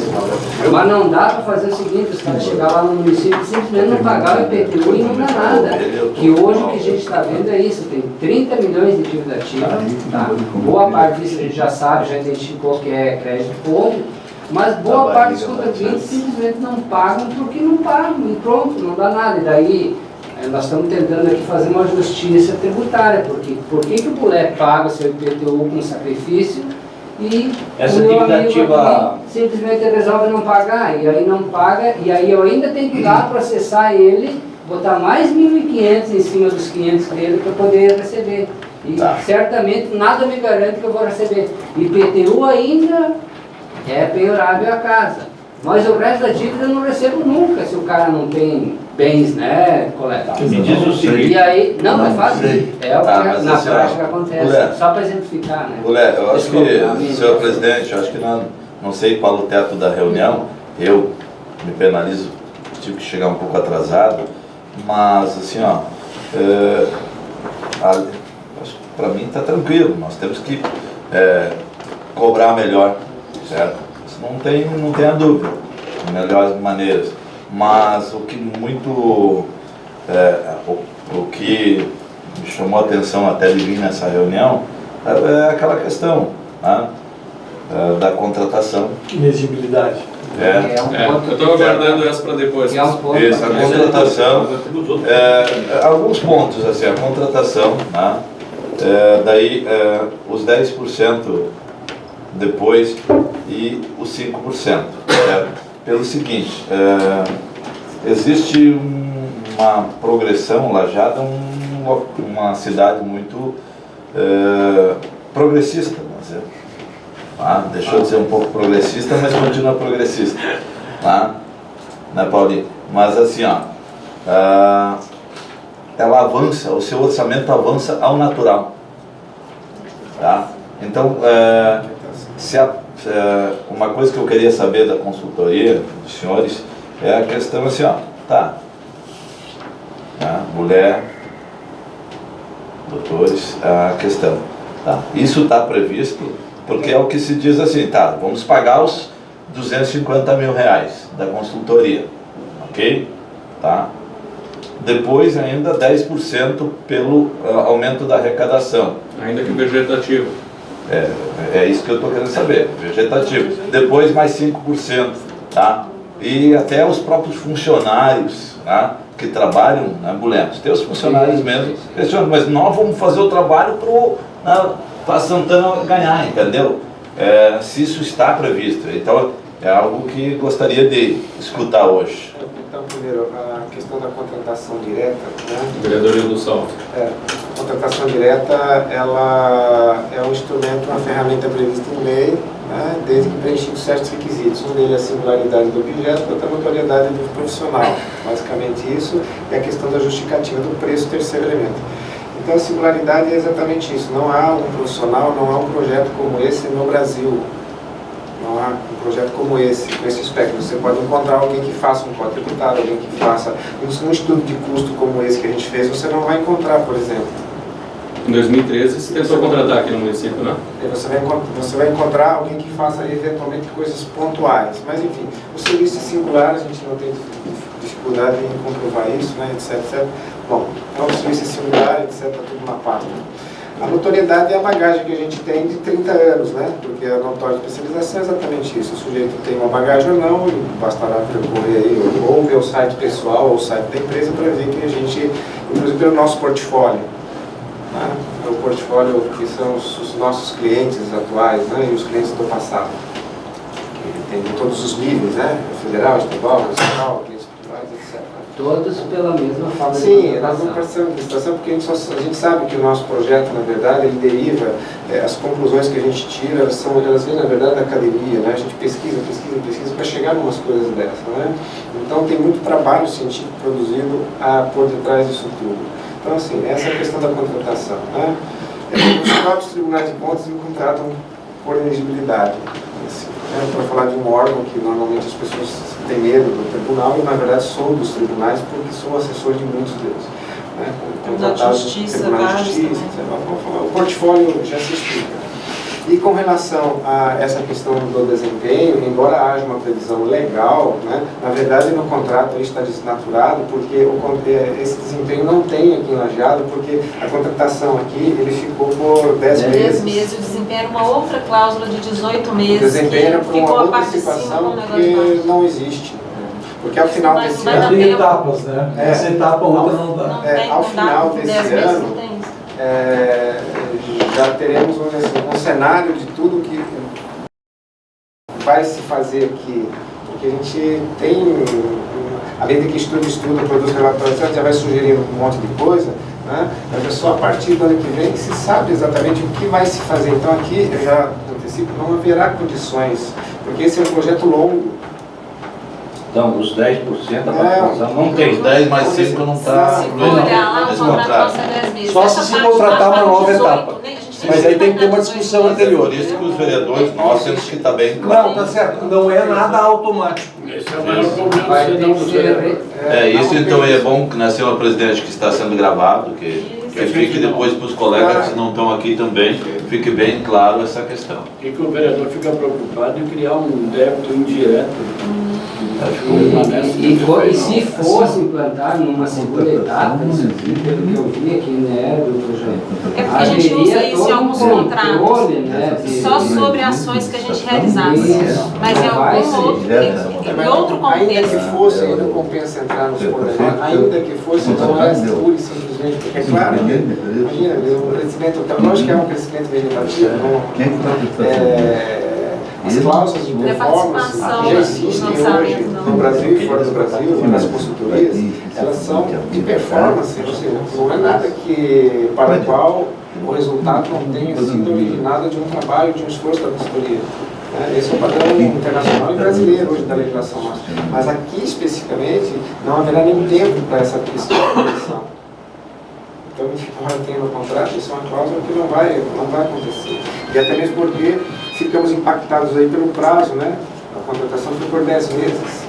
Mas não dá para fazer o seguinte, os caras chegar lá no município e simplesmente não pagar o IPTU e não dá nada. Que hoje o que a gente está vendo é isso, tem 30 milhões de dívida ativa, tá? Boa parte disso a gente já sabe, já identificou que é crédito podre, mas boa parte dos contribuintes simplesmente não pagam porque não pagam e pronto, não dá nada. E daí nós estamos tentando aqui fazer uma justiça tributária, porque por que o Bulé paga o seu IPTU com sacrifício e essa o meu dívida amigo ativa aqui simplesmente resolve não pagar, e aí não paga, e aí eu ainda tenho que ir lá processar ele, botar mais 1.500 em cima dos 500 dele para poder receber. E certamente nada me garante que eu vou receber. IPTU ainda é penhorável a casa. Mas o resto da dívida eu não recebo nunca, se o cara não tem bens, né, coletados. Me diz o seguinte. E aí, não é fácil. É o que mas na assim, prática acontece. Bulé, Só para exemplificar, né? Bulé, eu acho Desculpa, que, senhor presidente, eu acho que não sei qual o teto da reunião, eu me penalizo, tive que chegar um pouco atrasado, mas assim, para mim está tranquilo, nós temos que cobrar melhor, certo? Isso não tem a dúvida, melhores maneiras, mas o que o que me chamou a atenção até de vir nessa reunião é aquela questão, né, da contratação. Inexigibilidade. Eu estou aguardando essa para depois. É um ponto. Isso, a contratação, alguns pontos, assim, a contratação, né, daí os 10% depois e os 5%. Pelo seguinte, existe uma progressão, Lajeado é uma cidade muito progressista, vamos dizer. Deixou de ser um pouco progressista, mas continua progressista. Né, Paulinho? Mas assim, ela avança, o seu orçamento avança ao natural. Tá? Então, uma coisa que eu queria saber da consultoria dos senhores é a questão assim, mulher, doutores, a questão. Isso está previsto, porque é o que se diz assim, vamos pagar os 250 mil reais da consultoria, ok? Depois ainda 10% pelo aumento da arrecadação. Ainda que vegetativo. É isso que eu estou querendo saber, vegetativo. Depois mais 5%, E até os próprios funcionários, que trabalham na Bulé. Tem os funcionários mesmo, questionam, mas nós vamos fazer o trabalho para Santana ganhar, entendeu? Se isso está previsto. Então, é algo que gostaria de escutar hoje. Então, primeiro, a questão da contratação direta, né? Vereador do Sal. A contratação direta, ela é um instrumento, uma ferramenta prevista em lei, né? Desde que preenchidos certos requisitos. Um deles é a singularidade do objeto, outra é a notoriedade do profissional. Basicamente isso, e a questão da justificativa do preço, terceiro elemento. Então, a singularidade é exatamente isso. Não há um profissional, não há um projeto como esse no Brasil. Não há um projeto como esse, com esse aspecto. Você pode encontrar alguém que faça um código tributário, alguém que faça um estudo de custo como esse que a gente fez, você não vai encontrar, por exemplo. Em 2013, você tentou contratar aqui no município, né? Você vai encontrar alguém que faça eventualmente coisas pontuais. Mas, enfim, o serviço é singular, a gente não tem dificuldade em comprovar isso, né, etc, etc. Bom, então o serviço é singular, etc, está tudo na parte. A notoriedade é a bagagem que a gente tem de 30 anos, né? Porque a notória de especialização é exatamente isso. O sujeito tem uma bagagem ou não, e bastará percorrer aí, ou ver o site pessoal ou o site da empresa para ver que a gente, inclusive pelo nosso portfólio, né? O portfólio que são os nossos clientes atuais, né? E os clientes do passado. Que tem de todos os níveis, né? Federal, estadual, nacional, clientes privados, etc. Todos pela mesma forma de Sim, nós não participamos de licitação porque a gente sabe que o nosso projeto, na verdade, ele deriva, as conclusões que a gente tira, elas vêm, na verdade, da academia, né? A gente pesquisa para chegar em umas coisas dessas, né? Então, tem muito trabalho científico produzido por detrás disso tudo. Então, assim, essa é a questão da contratação, né? Os próprios tribunais de contas me contratam por elegibilidade. Assim, para falar de um órgão que normalmente as pessoas têm medo do tribunal, e na verdade sou dos tribunais porque sou assessor de muitos deles. Né? Tribunal de Justiça, o portfólio já se explica. E com relação a essa questão do desempenho, embora haja uma previsão legal, né, na verdade no contrato está desnaturado, porque esse desempenho não tem aqui em Lajeado, porque a contratação aqui ele ficou por 10 meses. 10 meses, o desempenho era uma outra cláusula de 18 meses. O desempenho era por ficou uma a parte de cima participação com o negócio de que não existe. Porque ao final desse Vai ano, dar Tem tempo. etapas, né? É. Essa etapa, outra não dá. Não tem, ao não final dá, desse 10 meses ano, não tem isso. já teremos um cenário de tudo que vai se fazer aqui. Porque a gente tem, além de que estuda, produz relatórios, já vai sugerindo um monte de coisa, né? Mas é só a partir do ano que vem que se sabe exatamente o que vai se fazer. Então aqui, eu já antecipo, não haverá condições, porque esse é um projeto longo. Então, os 10% da participação não tem. 10 mais 5 não está Se for olhar lá, o nesse contrato contrato. nosso é 10 meses. Só Essa se parte contratar da uma nova 18, etapa. né, a gente Mas aí tem que ter uma vai dar discussão 18 meses. Por isso que os vereadores, nós temos que estar bem claro. Não, tá certo. Não é nada automático. Esse é o maior problema Vai do ter cidadão que do ser vereador. Isso então é bom que, né, senhora presidente, que está sendo gravado, que fique depois para os colegas que não estão aqui também, fique bem claro essa questão. E que o vereador fica preocupado em criar um débito indireto. E se fosse implantar numa segunda etapa, isso aqui, pelo que eu vi aqui, né, doutor Jair? É porque a gente usa isso em alguns contratos, controle, né, só sobre ações que a gente realizasse. Mas em algum outro, em outro Ainda que contexto. fosse, ainda compensa entrar nos pormenores, ainda que fosse, não é pura e simplesmente, porque é claro, imagina, o crescimento, lógico que é um crescimento vegetativo, Quem que está prestando? as cláusulas de performance participação já existem no orçamento, hoje não. no Brasil e fora do Brasil, nas consultorias, elas são de performance, ou seja, não é nada que, para o qual o resultado não tenha sido originado de um trabalho, de um esforço da consultoria. Esse é o padrão internacional e brasileiro hoje da legislação nossa. Mas aqui especificamente não haverá nenhum tempo para essa questão. Então, embora tenha no contrato, isso é uma cláusula que não vai acontecer. E até mesmo porque ficamos impactados aí pelo prazo, né? A contratação foi por 10 meses.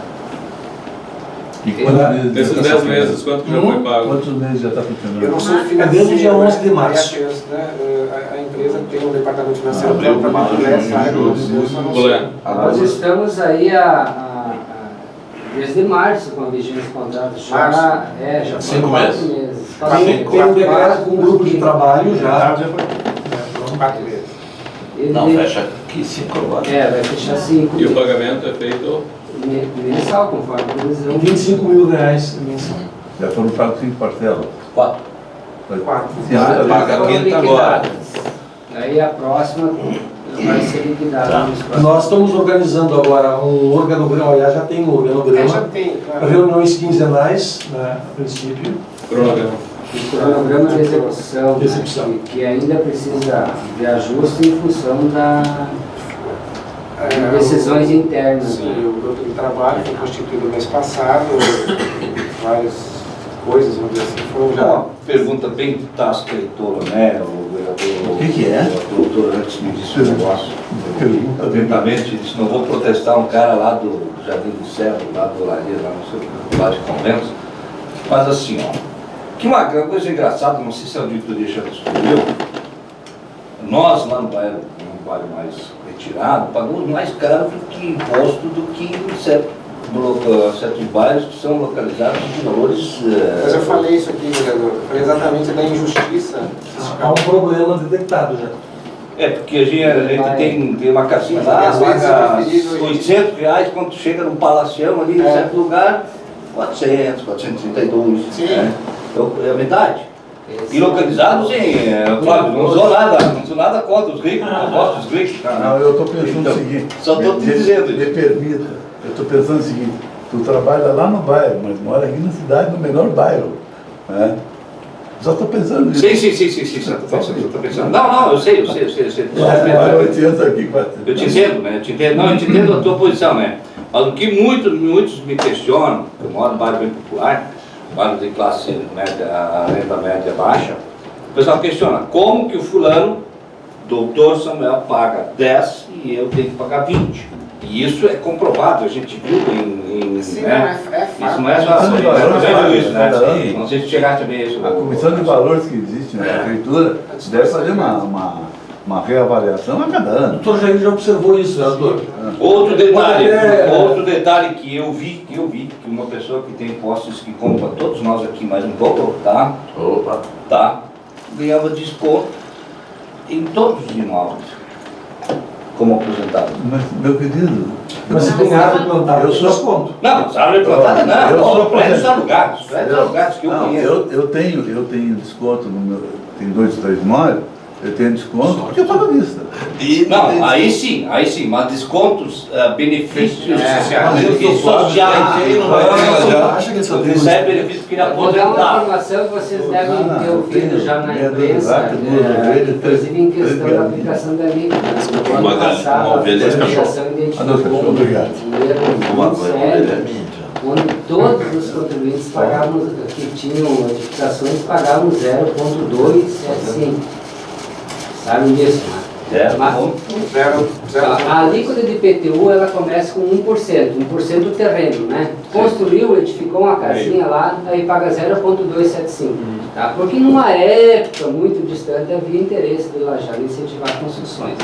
E quantos meses? Desses 10 meses, quanto que já foi pago? Quantos meses já está Eu funcionando? não sou É financeiro. desde o dia 11 de né? março. Aí a empresa tem um departamento financeiro Abril, para maio, controlar essa área, junho, mas eu só não julho. sei. Nós estamos aí desde março com a vigência do contrato. Já foram 5 4 meses. meses. Tem um decreto com um grupo de trabalho já. 4 meses. Não, fecha aqui 5 agora. Vai fechar 5 E o pagamento é feito mensal, conforme a previsão. R$25 mil mensal. Já foram pagos 5 parcelas. 4. 4. Paga a quinta agora. Aí a próxima vai ser liquidada nos próximos. Nós estamos organizando agora um organograma, aliás, já tem um Já organograma, tem, claro. reuniões quinzenais, né, a princípio. cronograma. O cronograma de execução, De execução. né, que ainda precisa de ajuste em função de decisões internas. Sim, Né? o grupo de trabalho foi constituído no mês passado, várias coisas, vamos dizer assim, foram já. Uma pergunta bem tácita e tola, né? O que é? O doutor antes me disse um negócio. Pergunta bem. Atentamente, disse, não vou protestar um cara lá do Jardim do Céu, lá do Olaria, lá não sei o que, lá de Conventos. Mas assim, ó, que uma coisa engraçada, não sei se a auditoria já descobriu, nós lá no bairro mais retirado, pagamos mais caro do que imposto do que certos bairros que são localizados em valores... Mas eu falei isso aqui, vereador, eu falei exatamente da injustiça Há um problema detectado já. porque a gente tem uma casinha lá, Às vezes paga é preferível R$800, quando chega num palacião ali, em certo lugar, 400, 432, Sim. né? Então, é a metade. E localizados em, Flávio, não sou nada contra os ricos, não gosto dos ricos. Não, eu estou pensando Então, o seguinte. só estou te dizendo Me isso. permita, eu estou pensando o seguinte, tu trabalha lá no bairro, mas mora aqui na cidade, no menor bairro. Né? Só estou pensando nisso. Sim, só estou pensando. Não, eu sei. Vai 800 aqui, 400. Eu te entendo, né? Eu te entendo a tua posição, né? Mas o que muitos me questionam, eu moro num bairro bem popular, bairro de classe média, a renda média baixa, o pessoal questiona, como que o fulano, doutor Samuel, paga 10 e eu tenho que pagar 20? E isso é comprovado, a gente viu Sim, né? não é fato. Isso não é só Comissão de valores, isso, né? sim. Não sei se chegaste a ver isso. A comissão de valores que existe na prefeitura deve fazer uma reavaliação a cada O ano. doutor Jair já observou isso, vereador. Outro detalhe, Olha, outro detalhe que eu vi, que uma pessoa que tem posses que compra todos nós aqui mais um pouco, tá? Ganhava desconto em todos os imóveis. como aposentado. Mas, meu querido, Mas se tem árvore plantada, eu sou- desconto. Não, mas árvore plantada não. Eu sou prédios aposentado. alugados. Prédios alugados que eu não, conheço. eu tenho desconto no meu. Tem 2, 3 imóveis, eu tenho desconto porque eu pago à vista. Não, aí sim, mas descontos, benefícios sociais. mas eu Benefícios sou fácil, sociais. quem não vai ter, já acha que só tem Isso é benefício que ele Eu vou dar uma aposentar. informação que vocês devem Ah, ter eu ouvido tenho já na meia dúzia de imprensa, vaca, duas ovelhas, inclusive em questão três da aplicação da lei. No Uma ano galinha, passado, uma ovelha e a esse cachorro. administração identificou dois cachorros, obrigado. dinheiro Uma muito coisa, sério, onde todos os contribuintes pagavam, que tinham notificações, pagavam 0,275. Sabem disso, né? A alíquota de IPTU ela começa com 1% do terreno, né? Construiu, edificou uma casinha lá, aí paga 0,275, tá? Porque numa época muito distante havia interesse de Lajado em incentivar construções.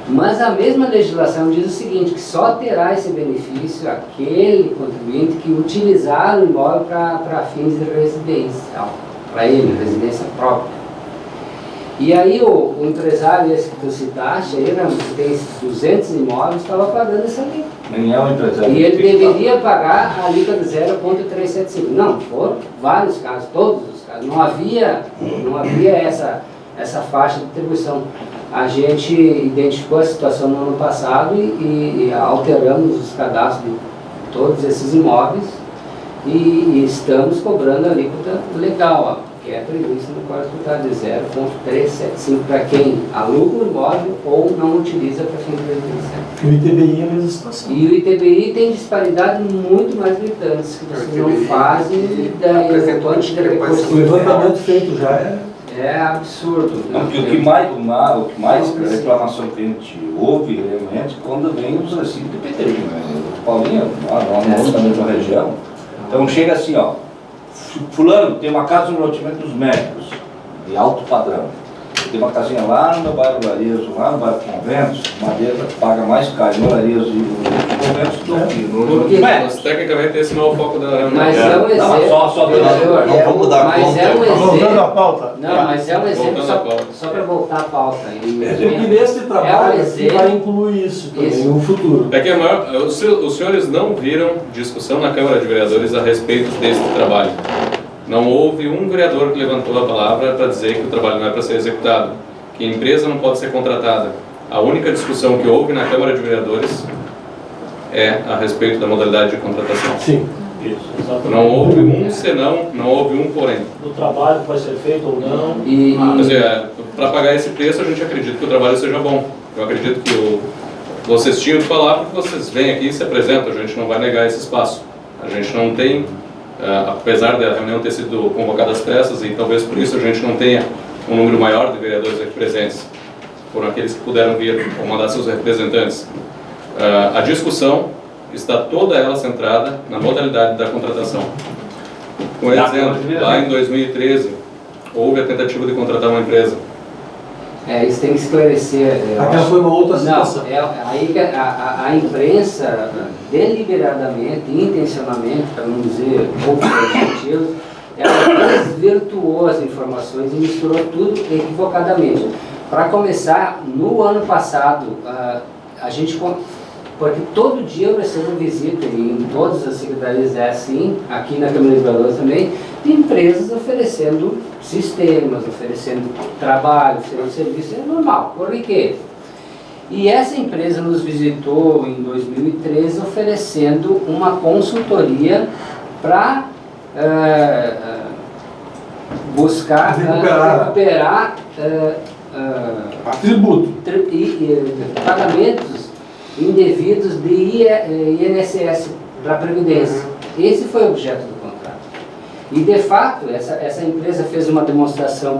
Mas a mesma legislação diz o seguinte, que só terá esse benefício aquele contribuinte que utilizar o imóvel para fins de residência, para ele, residência própria. E aí o empresário esse que tu citaste, aí, que tem 200 imóveis, estava pagando essa alíquota. Nem é um empresário. E ele deveria pagar a alíquota de 0,375. Não, foram vários casos, todos os casos. Não havia essa faixa de atribuição. A gente identificou a situação no ano passado e alteramos os cadastros de todos esses imóveis e estamos cobrando a alíquota legal, ó, que é prevista no Código Tributário de 0,375 para quem aluga o imóvel ou não utiliza para fins residenciais. E o ITBI é a mesma situação. E o ITBI tem disparidade muito mais gritantes que vocês não fazem e daí O levantamento feito já é absurdo. Não, porque o que mais reclamação que a gente ouve realmente quando vem os recibos de IPTU, né? O Paulinho, nós na mesma região. Então chega assim, ó, fulano tem uma casa no loteamento dos médicos, de alto padrão. Tem uma casinha lá no bairro Larezo, lá no bairro Conventos, Madeira paga mais caro no Larezo e no Conventos do que no Mas tecnicamente esse não é o foco da reunião. Mas é um exemplo. Não vamos dar Mas conta. é um Voltando exemplo. à pauta. Não, mas é um exemplo Voltando à pauta. só para voltar à pauta. E nesse trabalho aqui vai incluir isso também no futuro. É que os senhores não viram discussão na Câmara de Vereadores a respeito desse trabalho. Não houve um vereador que levantou a palavra para dizer que o trabalho não é para ser executado, que a empresa não pode ser contratada. A única discussão que houve na Câmara de Vereadores é a respeito da modalidade de contratação. Sim. Isso, exatamente. Não houve um senão, não houve um porém. Do trabalho que vai ser feito ou não. Para pagar esse preço, a gente acredita que o trabalho seja bom. Eu acredito que vocês tinham de falar porque vocês vêm aqui e se apresentam, a gente não vai negar esse espaço. A gente não tem, apesar da reunião ter sido convocada às pressas, e talvez por isso a gente não tenha um número maior de vereadores aqui presentes, foram aqueles que puderam vir ou mandar seus representantes. A discussão está toda ela centrada na modalidade da contratação. Com exemplo, lá em 2013, houve a tentativa de contratar uma empresa. Isso tem que esclarecer. Aquela foi uma outra situação. Não, aí que a imprensa, deliberadamente, intencionalmente, para não dizer pouco objetivo, ela desvirtuou as informações e misturou tudo equivocadamente. Para começar, no ano passado, a gente... Porque todo dia eu recebo visita, e em todas as secretarias é assim, aqui na Câmara de Vereadores também, de empresas oferecendo sistemas, oferecendo trabalho, oferecendo serviço, é normal, corriqueiro. E essa empresa nos visitou em 2013 oferecendo uma consultoria para buscar recuperar tributo pagamentos indevidos de INSS para a Previdência. Esse foi o objeto do contrato. E, de fato, essa empresa fez uma demonstração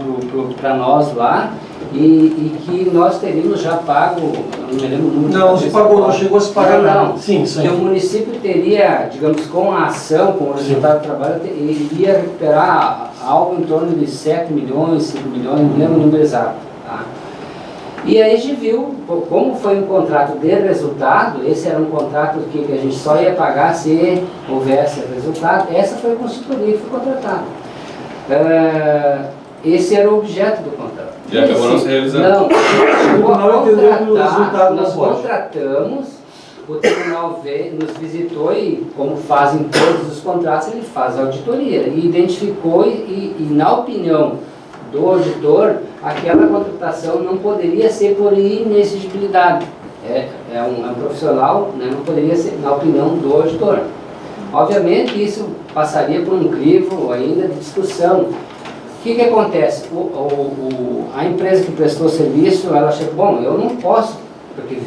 para nós lá e que nós teríamos já pago, não me lembro muito. Não, se pagou, não chegou a se pagar não. Sim, sim. Que o município teria, digamos, com a ação, com o resultado do trabalho, iria recuperar algo em torno de 7 milhões, 5 milhões, não lembro o número exato. Tá? E aí a gente viu, como foi um contrato de resultado, esse era um contrato que a gente só ia pagar se houvesse resultado, essa foi a consultoria que foi contratada. Esse era o objeto do contrato. E acabou não se realizando. Não, tribunal entendeu que o resultado não nós pode. contratamos, o tribunal veio, nos visitou e, como fazem todos os contratos, ele faz a auditoria e identificou e na opinião do auditor, aquela contratação não poderia ser por inexigibilidade. É um profissional, né, não poderia ser, na opinião do auditor. Obviamente, isso passaria por um crivo ainda de discussão. O que acontece? A empresa que prestou serviço, ela chegou, bom, eu não posso, porque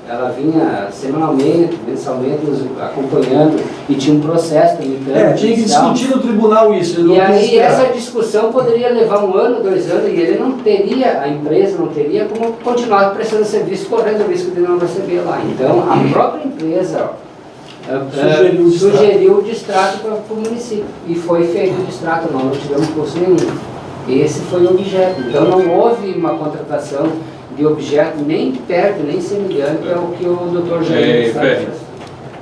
ela vinha semanalmente, mensalmente, nos acompanhando e tinha um processo tramitando. Tinha que discutir no tribunal isso. Ele E não quis aí esperar. essa discussão poderia levar 1 ano, 2 anos, e ele não teria, a empresa não teria como continuar prestando serviço, correndo o risco de não receber lá. Então, a própria empresa sugeriu o distrato para o município. E foi feito o distrato, nós não tivemos custo nenhum. Esse foi o objeto. Então, não houve uma contratação de objeto nem perto, nem semelhante ao que o doutor Jair Ferri,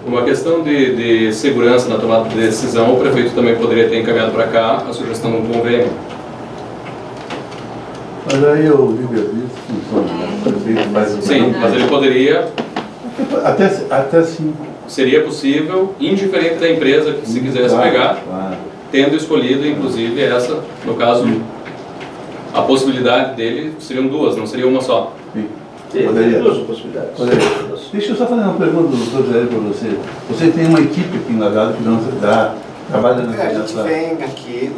uma questão de segurança na tomada de decisão, o prefeito também poderia ter encaminhado para cá a sugestão de um convênio. Mas aí o livre-arbítrio funciona, né? O prefeito faz o Sim, mas ele poderia... Até sim. Seria possível, indiferente da empresa que se quisesse pegar, tendo escolhido, inclusive, essa, no caso, a possibilidade dele seriam 2, não seria uma só. Sim. Poderia. 2 possibilidades. Poderia. Deixa eu só fazer uma pergunta do doutor Jair para você. Você tem uma equipe aqui em Lajeado que não trabalha A gente vem aqui,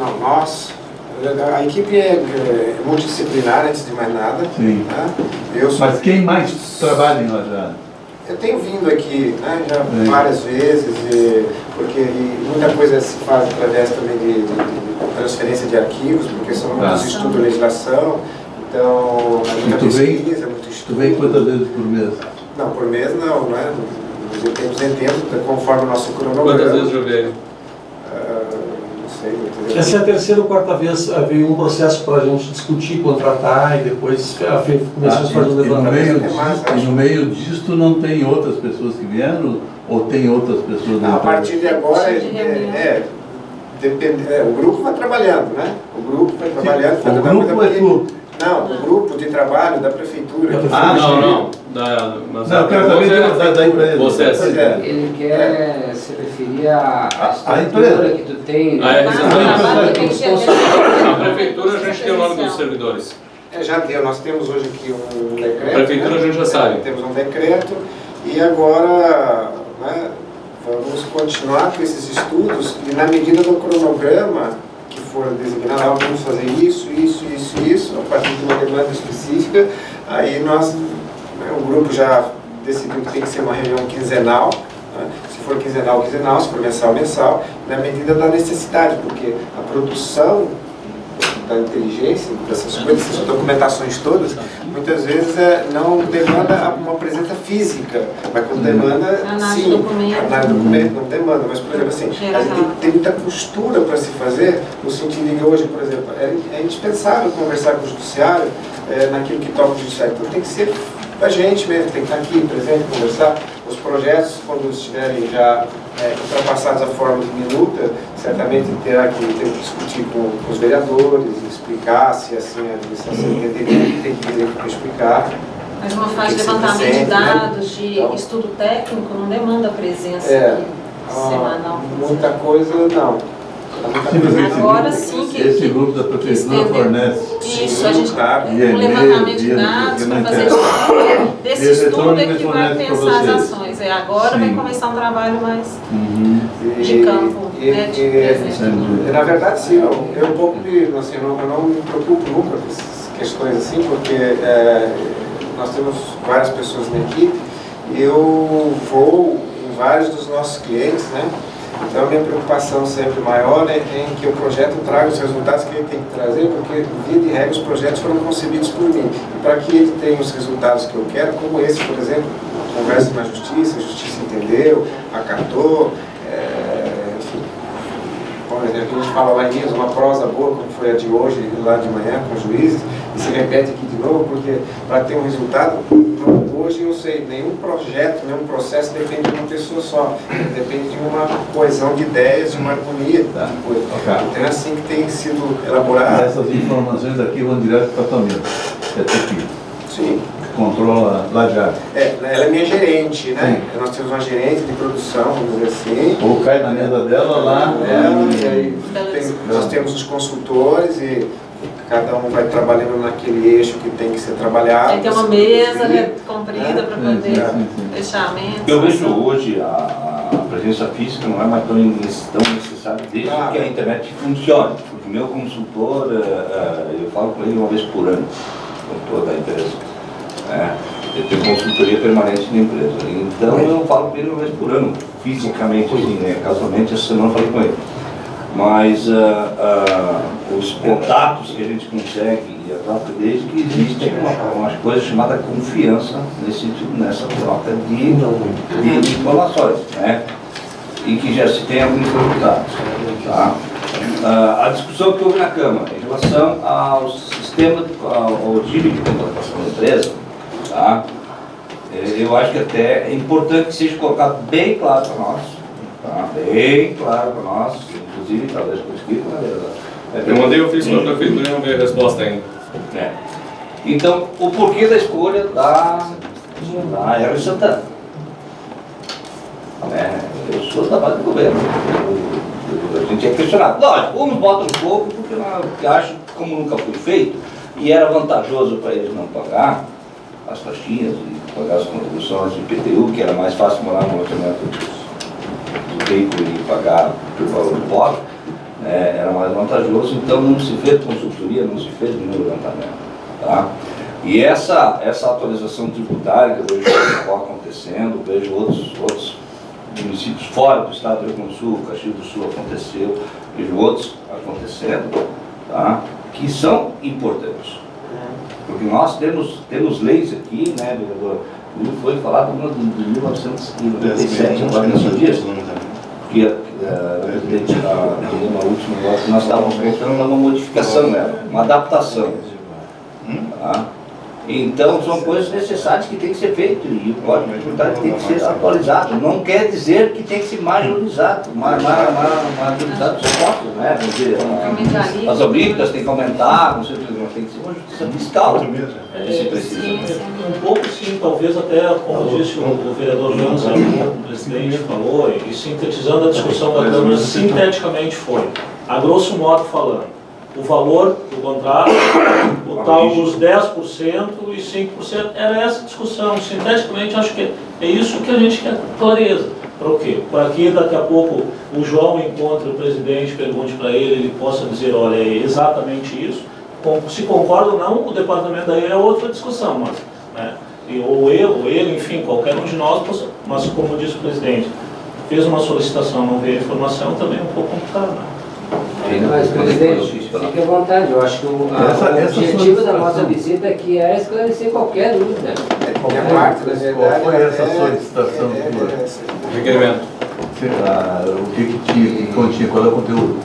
a equipe é multidisciplinar, antes de mais nada. Sim. Né? Mas quem mais trabalha em Lajeado? Eu tenho vindo aqui, né, já várias vezes, porque muita coisa se faz através também de transferência de arquivos, porque são muitos estudos de legislação, então muita pesquisa, muito estudo. Tu vem quantas vezes por mês? Não, por mês não, né? De tempos em tempos, conforme o nosso cronograma. Quantas vezes eu vejo? Não sei. Essa é a 3ª ou 4ª vez, veio um processo para a gente discutir, contratar e depois começamos a fazer o levantamento. E no meio disto não tem outras pessoas que vieram ou tem outras pessoas? Não, a partir de agora o grupo vai trabalhando, né? O grupo vai trabalhando. O grupo é tu? Não, o grupo de trabalho da prefeitura. Não. Não, eu quero saber da empresa. Vocês. Ele quer se referir à a estrutura empresa que tu tem. A prefeitura, a gente tem o nome dos servidores. Já deu, nós temos hoje aqui um decreto. A prefeitura a gente já sabe. Temos um decreto e agora, né, vamos continuar com esses estudos e na medida do cronograma que for designado, vamos fazer isso, a partir de uma demanda específica, aí o grupo já decidiu que tem que ser uma reunião quinzenal, né? Se for quinzenal, se for mensal, na medida da necessidade, porque a produção da inteligência, dessas coisas, essas documentações todas, muitas vezes não demanda uma presença física, mas quando demanda, análise sim, de documento. análise de documento não demanda, mas por exemplo assim, a gente tem muita costura para se fazer, no sentido de que hoje, por exemplo, é indispensável conversar com o judiciário naquilo que toca o judiciário, então tem que ser a gente mesmo, tem que estar aqui presente, conversar. Os projetos, quando estiverem já ultrapassados a forma de minuta, certamente terá que discutir com os vereadores, explicar se assim a administração tem que vir aqui para explicar. Mas uma fase de levantamento de dados, de estudo técnico, não demanda presença aqui, semanal. Muita coisa não. Agora sim que esse grupo da prefeitura fornece. Isso, a gente tem um levantamento de dados para fazer estudo. Desse estudo é que vai pensar as ações. Agora vai começar um trabalho mais de campo, Na verdade, sim, eu um pouco eu não me preocupo nunca com essas questões assim, porque nós temos várias pessoas na equipe e eu vou em vários dos nossos clientes, né? Então a minha preocupação sempre maior é em que o projeto traga os resultados que ele tem que trazer, porque via de regra os projetos foram concebidos por mim. E para que ele tenha os resultados que eu quero, como esse, por exemplo, conversa na justiça, a justiça entendeu, acatou, enfim. Por exemplo, a gente fala lá em Minas, uma prosa boa, como foi a de hoje, lá de manhã, com os juízes, e se repete aqui de novo, porque para ter um resultado, hoje eu sei, nenhum projeto, nenhum processo depende de uma pessoa só, depende de uma coesão de ideias, de uma harmonia de coisa. Então é assim que tem sido elaborado. Essas informações aqui vão direto para a Tamir, é Tupi. Sim. Controla lá já. Ela é minha gerente, né? Nós temos uma gerente de produção, vamos dizer assim. Ou cai na mesa dela lá. E aí nós temos os consultores e cada um vai trabalhando naquele eixo que tem que ser trabalhado. Tem que ter uma mesa comprida para poder fechamento. Eu vejo hoje a presença física não é mais tão necessária desde que a internet funcione. Porque o meu consultor, eu falo com ele uma vez por ano, com toda a empresa. Eu tenho consultoria permanente na empresa. Então eu falo com ele uma vez por ano, fisicamente, assim, né? Casualmente, essa semana eu falei com ele. Mas os contatos que a gente consegue, e a troca desde que existe uma coisa chamada confiança nessa troca de informações, né? E que já se tem alguns resultados. Tá? A discussão que houve na Câmara em relação ao sistema, ao time de contratação da empresa, tá? Eu acho que até é importante que seja colocado bem claro para nós, tá? Bem claro para nós, inclusive talvez por escrito, na verdade. Eu mandei o ofício para a prefeitura e não veio a resposta ainda. Então, o porquê da escolha da Hélio Santana? Eu sou da base do governo. A gente é questionado. Lógico, uns botam um pouco porque acham que como nunca foi feito e era vantajoso para eles não pagar as taxinhas e pagar as contribuições de IPTU, que era mais fácil morar no loteamento do veículo e pagar por valor do pobre, era mais vantajoso, então não se fez consultoria, não se fez nenhum levantamento. Tá? E essa atualização tributária que eu vejo está acontecendo, vejo outros municípios fora do estado do Rio Grande do Sul, Caxias do Sul aconteceu, vejo outros acontecendo, tá? Que são importantes. Porque nós temos leis aqui, né, vereador? Foi falado de 1997, agora nesses dias, que uma última agora que nós estávamos voltando a uma modificação nela, uma adaptação. Tá? Então são coisas necessárias que tem que ser feito e o código tributário tem que ser atualizado. Não quer dizer que tem que ser majorizado, majorizado os costos, né? As alíquotas tem que aumentar, não sei o que, tem que ser uma justiça fiscal. Se precisa. Um pouco sim, talvez até, como disse o vereador Lanza, o presidente falou, e sintetizando a discussão da Câmara, sinteticamente foi, a grosso modo falando, o valor do contrato, o tal dos 10% e 5%, era essa discussão. Sinteticamente, acho que é isso que a gente quer clareza. Para o quê? Para que daqui a pouco o João encontre o presidente, pergunte para ele possa dizer, olha, é exatamente isso. Se concorda ou não, o departamento daí é outra discussão, mas, né? Ou ele, enfim, qualquer um de nós, mas como disse o presidente, fez uma solicitação, não veio a informação, também é um pouco complicado, né? Mas, presidente, fique à vontade. Eu acho que o objetivo da nossa visita aqui é esclarecer qualquer dúvida. Qualquer parte, na verdade. Qual foi essa solicitação Requerimento. O que tinha, que continha, qual é o conteúdo?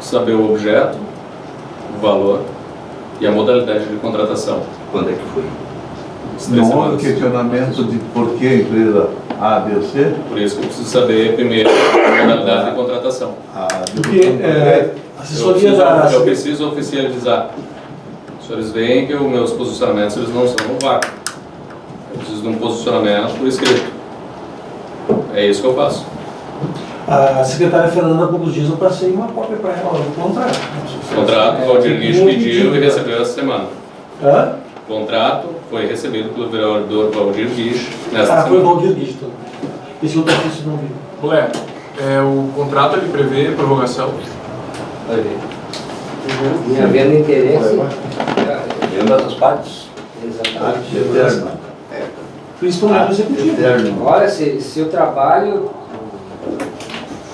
Saber o objeto, o valor e a modalidade de contratação. Quando é que foi? Não houve questionamento de por que a empresa A, B ou C? Por isso que eu preciso saber primeiro a modalidade de contratação. Porque assessoria eu preciso oficializar. Os senhores veem que os meus posicionamentos eles não são no vácuo. Eu preciso de um posicionamento por escrito. É isso que eu faço. A secretária Fernanda, há poucos dias eu passei uma cópia para ela do contrato. O contrato, o Valdir Guiche pediu e recebeu essa semana. Hã? O contrato foi recebido pelo vereador Valdir Guiche nesta semana. Foi o Valdir Guiche. Esse outro ofício não viu. Olé, o contrato ele prevê prorrogação? E havendo interesse, Vendo as partes? exatamente. Eterno. Principalmente o executivo. Olha, se o trabalho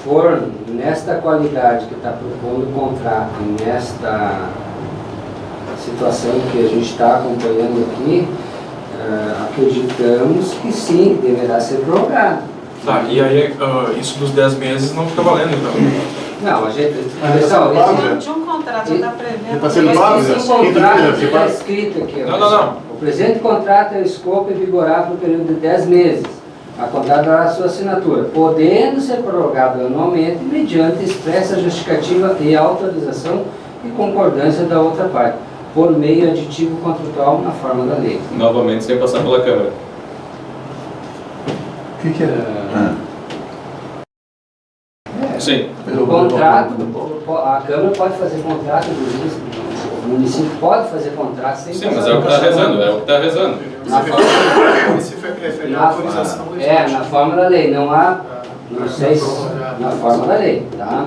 for nesta qualidade que está propondo o contrato, e nesta situação que a gente está acompanhando aqui, acreditamos que sim, deverá ser prorrogado. Tá, e aí isso dos 10 meses não fica valendo então? Não, a gente... Pessoal, Tinha um contrato, já está prevendo. Está sendo pago? esse contrato está escrito aqui. Não. presente contrato é o escopo e vigorar por um período de 10 meses, a contar da sua assinatura, podendo ser prorrogado anualmente mediante expressa justificativa e autorização e concordância da outra parte, por meio aditivo contratual na forma da lei. Novamente, sem passar pela Câmara. O que é? Sim. O contrato, a Câmara pode fazer contrato, o município pode fazer contrato sem Sim, mas é o que está rezando, é o que está rezando. O município refere à autorização do na forma da lei, não há, não sei se na forma da lei, tá?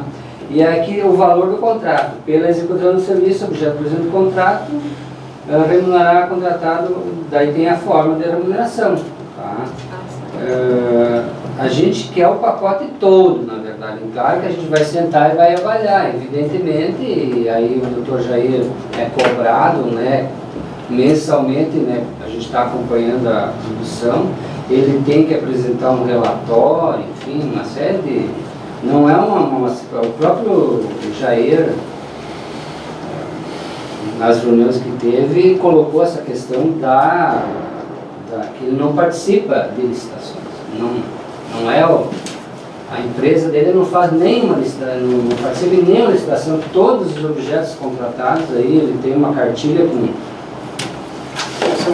E aqui o valor do contrato, pela execução do serviço, objeto do presente contrato, remunerar contratado, daí tem a forma de remuneração, tá? A gente quer o pacote todo, na verdade. Claro que a gente vai sentar e vai avaliar, evidentemente, e aí o doutor Jair é cobrado, né, mensalmente, né, a gente está acompanhando a produção, ele tem que apresentar um relatório, enfim, uma série de... Não é o próprio Jair, nas reuniões que teve, colocou essa questão que ele não participa de licitações. Não é a empresa dele não faz nenhuma licitação, não participa em nenhuma licitação. Todos os objetos contratados aí, ele tem uma cartilha com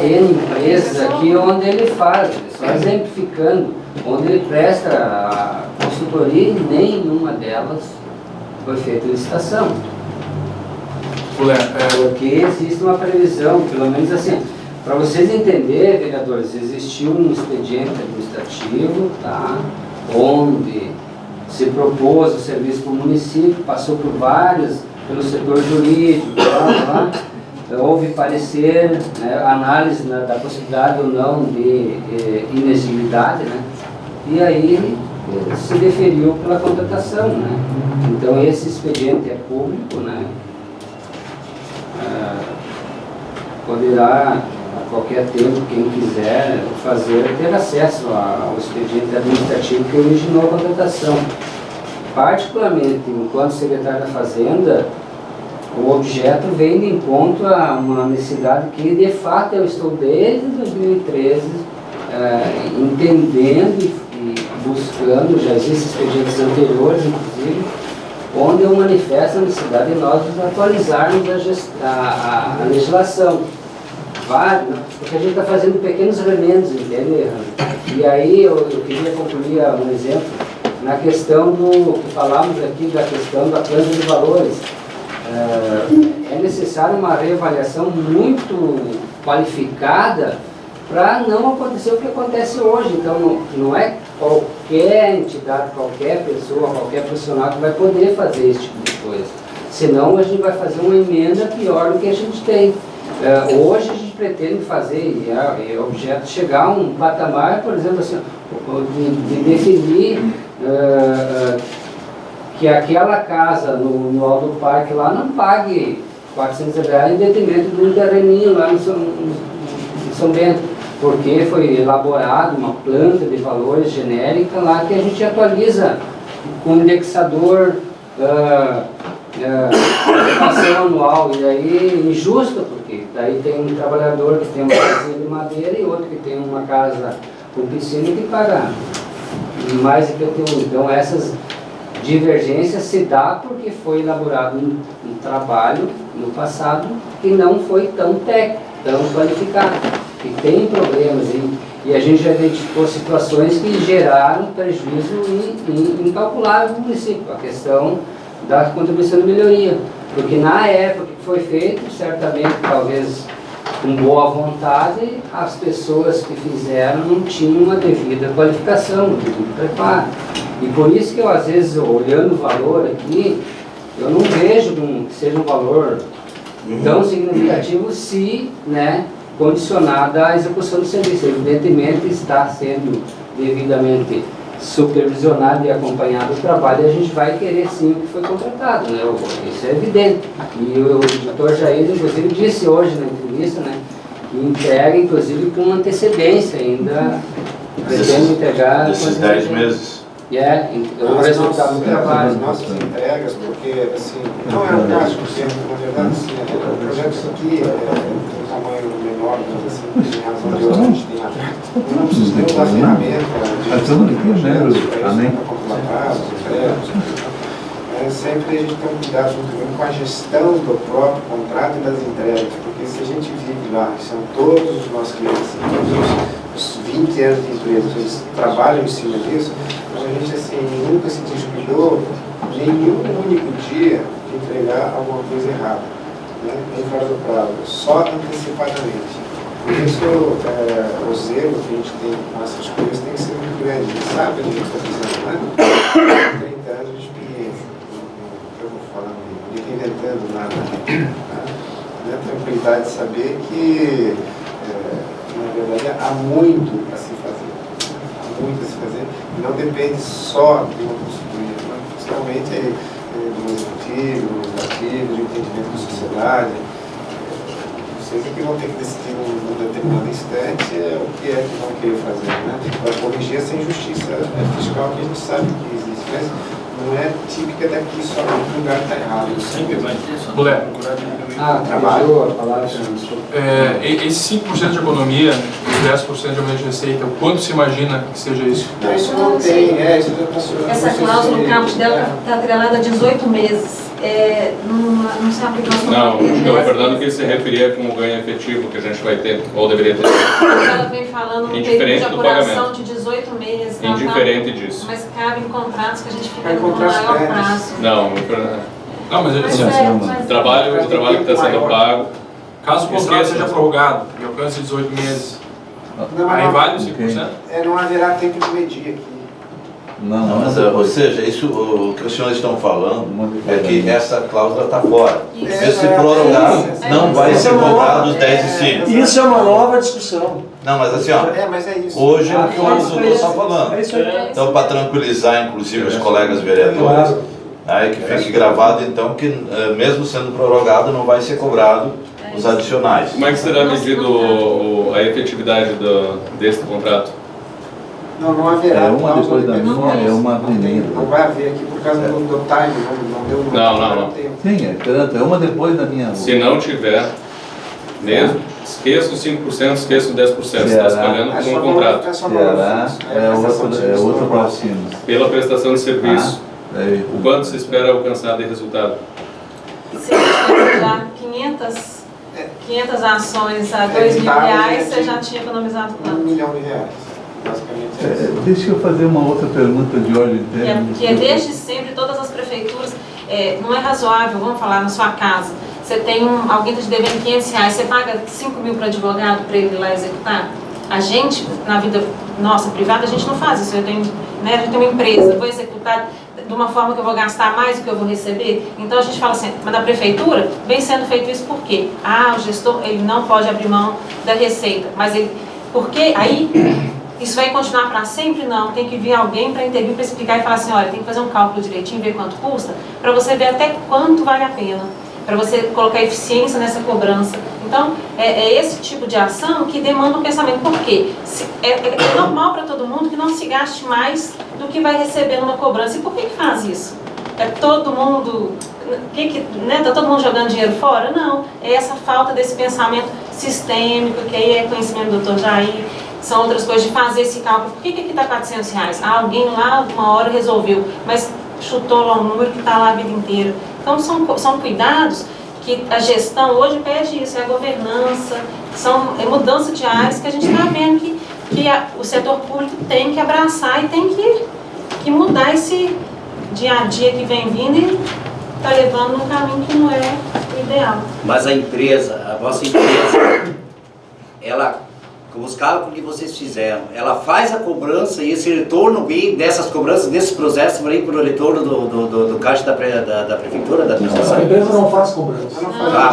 N empresas aqui onde ele faz, só exemplificando, onde ele presta a consultoria e nenhuma delas foi feita licitação. Porque existe uma previsão, pelo menos assim, para vocês entenderem, vereadores, existiu um expediente administrativo, tá, onde se propôs o serviço para o município, passou por vários, pelo setor jurídico, houve parecer, né, análise da possibilidade ou não de inexigibilidade, né, e aí se deferiu pela contratação, né. Então esse expediente é público, né, poderá a qualquer tempo, quem quiser fazer, ter acesso ao expediente administrativo que originou a contratação. Particularmente, enquanto secretário da Fazenda, o objeto vem de encontro a uma necessidade que, de fato, eu estou desde 2013 entendendo e buscando, já existem expedientes anteriores, inclusive, onde eu manifesto a necessidade de nós atualizarmos a legislação. Porque a gente está fazendo pequenos remendos, entende? E aí eu queria concluir um exemplo na questão do que falamos aqui, da questão da planta de valores. É necessário uma reavaliação muito qualificada para não acontecer o que acontece hoje. Então não é qualquer entidade, qualquer pessoa, qualquer profissional que vai poder fazer esse tipo de coisa. Senão a gente vai fazer uma emenda pior do que a gente tem. Hoje a gente pretende fazer, e é objeto de chegar a um patamar, por exemplo, assim, de definir que aquela casa no Alto Parque lá não pague R$400 em detrimento de um terreninho lá em São Bento, porque foi elaborada uma planta de valores genérica lá que a gente atualiza com indexador, ação anual, e aí injusto, porque daí tem um trabalhador que tem uma casinha de madeira e outro que tem uma casa com piscina que paga mais do que eu tenho. Então essas divergências se dá porque foi elaborado um trabalho no passado que não foi tão técnico, tão qualificado, que tem problemas e a gente já identificou situações que geraram prejuízo incalculável para o município, a questão da contribuição de melhoria, porque na época que foi feito, certamente, talvez com boa vontade, as pessoas que fizeram não tinham a devida qualificação, o devido preparo. E por isso que eu, às vezes, olhando o valor aqui, eu não vejo que seja um valor tão significativo se, né, condicionado à execução do serviço. Evidentemente está sendo devidamente supervisionado e acompanhado o trabalho, e a gente vai querer sim o que foi contratado, né? Isso é evidente. E o doutor Jair, inclusive, disse hoje na entrevista, né, que entrega, inclusive, com antecedência ainda, pretende entregar... Desses 10 meses. o resultado do trabalho. As nossas entregas, porque assim, não é um caso, porque na verdade assim, o projeto aqui tem um tamanho menor, mas assim, em razão de outros, a gente tem não precisamos da ferramenta de contratados, empregos. Sempre a gente tem um cuidado muito grande com a gestão do próprio contrato e das entregas, porque se a gente vive lá, são todos os nossos clientes, todos os 20 anos de empresa, eles trabalham em cima disso, mas a gente assim, nunca se descuidou nenhum único dia de entregar alguma coisa errada, né? Nem fora do prazo, só antecipadamente. Por isso, o zelo que a gente tem com essas coisas tem que ser muito grande. A gente sabe o que a gente está fazendo, né? 30 anos de experiência. Eu vou falando, ninguém está inventando nada. A tranquilidade de saber que, na verdade, há muito a se fazer. Há muito a se fazer. E não depende só de uma consultoria, mas principalmente de um executivo, de um legislativo, de um entendimento da sociedade. Vocês é que vão ter que decidir num determinado instante o que é que vão querer fazer, né? Para corrigir essa injustiça fiscal que a gente sabe que existe, mas não é típica daqui, só no lugar está errado. Sempre vai ter só. Bulé. Trabalho. A palavra esse 5% de economia, 10% de aumento de receita, o quanto se imagina que seja isso? Não, isso não tem, isso já passou. Essa cláusula no caput dela está atrelada a 18 meses. Não sabe o que nós Não, estou recordando que ele se referia como ganho efetivo que a gente vai ter, ou deveria ter. Ela vem falando no período de apuração de 18 meses. Indiferente disso. Mas cabe em contratos que a gente fica com maior prazo. Não, mas o trabalho que está sendo pago, caso o contrato seja prorrogado e alcance 18 meses, aí vale os 5%? Não haverá tempo de medir aqui. Não, mas, ou seja, isso, o que os senhores estão falando é que essa cláusula está fora. Se prorrogar, não vai ser cobrado os 10 e 5. Isso é uma nova discussão. Não, mas assim, ó, hoje é o que o doutor está falando. Então, para tranquilizar, inclusive, os colegas vereadores, aí que fique gravado, então, que mesmo sendo prorrogado, não vai ser cobrado os adicionais. Como é que será medido a efetividade deste contrato? Não haverá. Uma depois da minha, uma primeira. Não vai haver aqui por causa do time, não deu muito. Não. Sim, é uma depois da minha. Se não tiver, mesmo, esqueça os 5%, esqueça os 10%, você está escolhendo com um contrato. É outra para cima. Pela prestação de serviço, o quanto se espera alcançar de resultado? Se a gente tiver 500 ações a R$2.000, você já tinha economizado quanto? R$1 milhão. Deixa eu fazer uma outra pergunta de ordem interna. Que é desde sempre, todas as prefeituras, não é razoável, vamos falar, na sua casa, você tem alguém que está te devendo R$500, você paga 5 mil para advogado para ele ir lá executar? A gente, na vida nossa privada, a gente não faz isso. A gente tem uma empresa, vou executar de uma forma que eu vou gastar mais do que eu vou receber. Então a gente fala assim, mas na prefeitura vem sendo feito isso por quê? O gestor ele não pode abrir mão da receita, mas ele, porque aí isso vai continuar para sempre? Não, tem que vir alguém para intervir, para explicar e falar assim, olha, tem que fazer um cálculo direitinho, ver quanto custa, para você ver até quanto vale a pena, para você colocar eficiência nessa cobrança. Então, é esse tipo de ação que demanda um pensamento. Por quê? É normal para todo mundo que não se gaste mais do que vai receber numa cobrança. E por que faz isso? É todo mundo... Está todo mundo jogando dinheiro fora? Não. É essa falta desse pensamento sistêmico, que aí é conhecimento do Dr. Jair, são outras coisas de fazer esse cálculo. Por que aqui está R$400? Alguém lá, uma hora, resolveu, mas chutou lá um número que está lá a vida inteira. Então, são cuidados que a gestão hoje pede isso, é a governança, é mudança de áreas que a gente está vendo que o setor público tem que abraçar e tem que mudar esse dia a dia que vem vindo e está levando num caminho que não é o ideal. Mas a vossa empresa, ela, com os cálculos que vocês fizeram, ela faz a cobrança e esse retorno vem dessas cobranças, desses processos, vem para o retorno do caixa da prefeitura, da administração? A empresa não faz cobrança.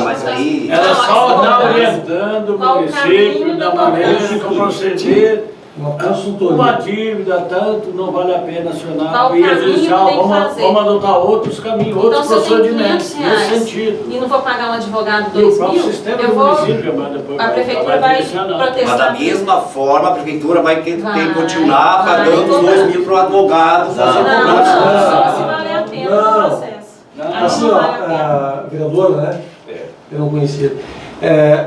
Mas aí... Ela só está orientando o município da maneira como proceder Uma consultoria. Uma dívida, tanto, não vale a pena acionar Qual a via caminho judicial, tem que vamos, fazer? vamos adotar outros caminhos, Então, outros se eu tenho procedimentos, 500 reais nesse sentido. e não vou pagar um advogado E o 2 próprio mil, sistema eu do vou, município, mas depois a prefeitura vai direcionar. Mas da protestar. mesma forma, a prefeitura vai ter que Vai, continuar vai pagando os cobrar. 2 mil para o advogado fazer Não, cobrança. só se valer a pena no processo. Aí Assim, não ó, vale a pena. vereadora, né? Eu não conhecia.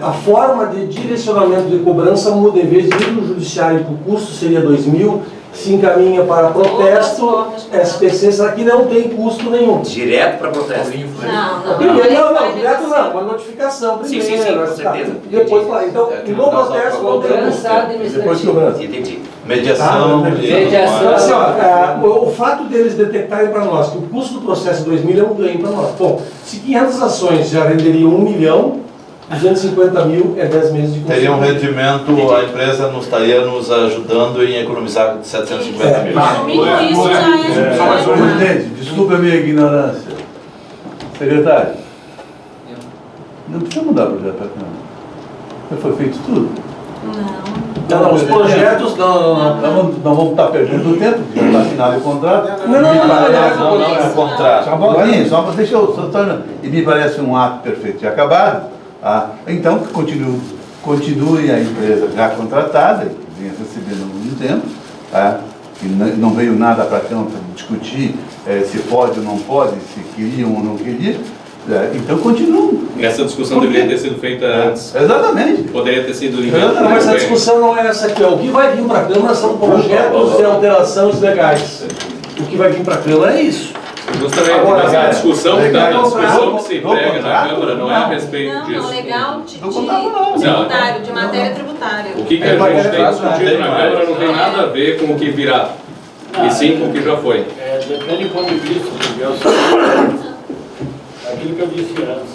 A forma de direcionamento de cobrança muda. Em vez de ir no judiciário, que o custo seria 2 mil, se encaminha para protesto, SPC, será que não tem custo nenhum? Direto para protesto. Não, Primeiro, não, vai direto negociar. não, uma notificação Sim, primeiro. sim, com tá. certeza. E depois lá. Então, no protesto não tem custo. Cobrança administrativa. Depois cobrança. Entendi. Mediação. Mediação. Assim, ó, o fato deles detectarem para nós que o custo do processo é 2 mil é um ganho para nós. Bom, se 500 ações já renderiam 1 milhão, 250 mil é 10 meses de Teria um consumo. rendimento, a empresa nos estaria nos ajudando em economizar 750 mil. No mínimo isso já é Só mais uma. Presidente, desculpe a minha ignorância. Secretário, não precisa mudar o projeto para cá. Já foi feito tudo. Não. Os projetos Nós vamos estar perdendo tempo, já está assinado o contrato. Não, contrato. Só um pouquinho, deixa eu só tornar. E me parece um ato perfeito e acabado. Então, que continue a empresa já contratada, que venha recebendo há algum tempo, que não veio nada para cá para discutir se pode ou não pode, se queriam ou não queriam. Então, continuam. Essa discussão deveria ter sido feita antes. Exatamente. Poderia ter sido Não, mas a discussão não é essa aqui. Ó. O que vai vir para a Câmara são projetos de alterações legais. O que vai vir para a Câmara é isso. Justamente, Agora, mas a discussão que se do emprega na contrato, Câmara não é a respeito Não, disso. legal de tributário, de matéria tributária. O que a gente tem discutido na Câmara não tem nada a ver com o que virá, e sim com o que já foi. Depende do ponto de vista, porque eu sei. Aquilo que eu disse antes,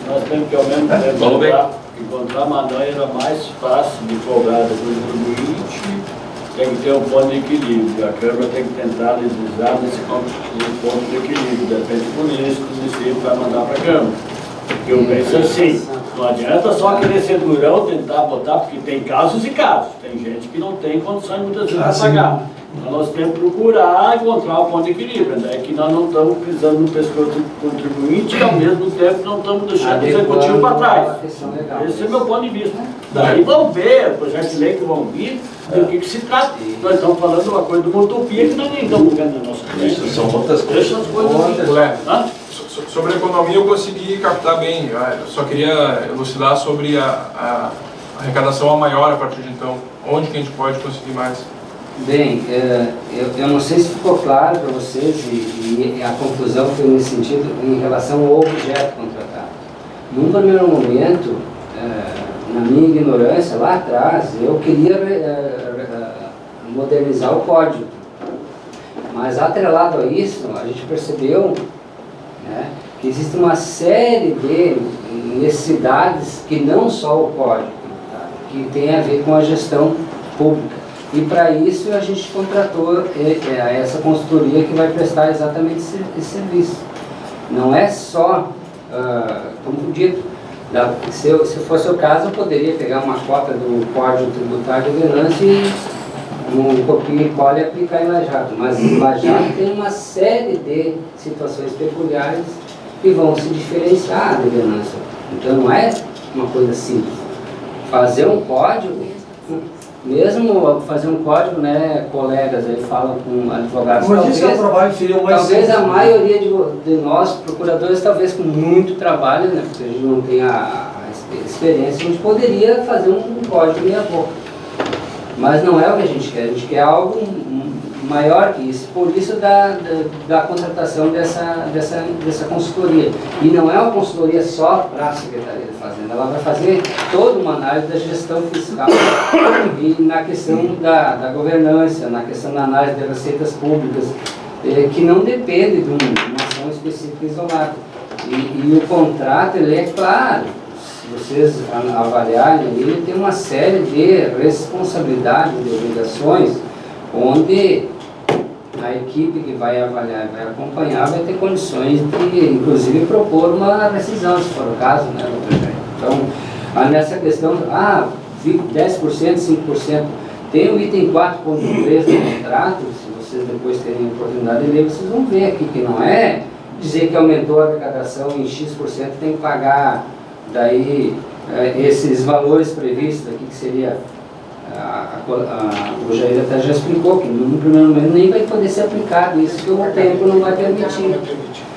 nós temos que ao mesmo tempo encontrar a maneira mais fácil de cobrar do contribuinte, tem que ter um ponto de equilíbrio. A Câmara tem que tentar legislar nesse ponto de equilíbrio. Depende por isso que o município vai mandar para a Câmara. Porque eu penso assim, não adianta só querer ser durão, tentar botar, porque tem casos e casos. Tem gente que não tem condições muitas vezes de pagar. Então nós temos que procurar encontrar o ponto de equilíbrio, né? Que nós não estamos pisando no pescoço do contribuinte e ao mesmo tempo não estamos deixando o executivo para trás. Esse é o meu ponto de vista. Daí vão ver o projeto de lei que vão vir do que se trata. Nós estamos falando de uma coisa de uma utopia que nós nem estamos vendo na nossa frente. Isso são outras coisas. Tá Deixa as coisas assim. Sobre a economia eu consegui captar bem. Eu só queria elucidar sobre a arrecadação maior a partir de então. Onde que a gente pode conseguir mais? Bem, eu não sei se ficou claro para vocês e a conclusão foi nesse sentido em relação ao objeto contratado. Num primeiro momento, na minha ignorância, lá atrás, eu queria modernizar o código. Mas atrelado a isso, a gente percebeu, né, que existe uma série de necessidades que não só o código, tá, que tem a ver com a gestão pública. E para isso a gente contratou essa consultoria que vai prestar exatamente esse serviço. Não é só, como dito, se fosse o caso, eu poderia pegar uma cópia do Código Tributário de Ordenança e um copia e cola e aplicar em Lajado. Mas em Lajado tem uma série de situações peculiares que vão se diferenciar da ordenança. Então não é uma coisa simples. Fazer um código, mesmo fazer um código, né, colegas aí falam com advogados, mas talvez, isso é um trabalho que seria mais talvez simples. a maioria de nós, procuradores, talvez com muito trabalho, né, porque a gente não tem a experiência, a gente poderia fazer um código meia boca. Mas não é o que a gente quer algo maior que isso, por isso da contratação dessa consultoria. E não é uma consultoria só para a Secretaria de Fazenda, ela vai fazer toda uma análise da gestão fiscal e na questão da governança, na questão da análise das receitas públicas, que não depende de uma ação específica isolada. E o contrato, ele é claro, se vocês avaliarem, ele tem uma série de responsabilidades, de obrigações, onde a equipe que vai avaliar e vai acompanhar vai ter condições de, inclusive, propor uma rescisão, se for o caso, né, doutor Jair? Então, nessa questão, 10%, 5%, Tem o item 4.3 do contrato, se vocês depois terem oportunidade de ler, vocês vão ver aqui que não é dizer que aumentou a arrecadação em X%, tem que pagar daí esses valores previstos aqui, que seria, o Jair até já explicou, que no primeiro momento nem vai poder ser aplicado, isso que o tempo não vai permitir.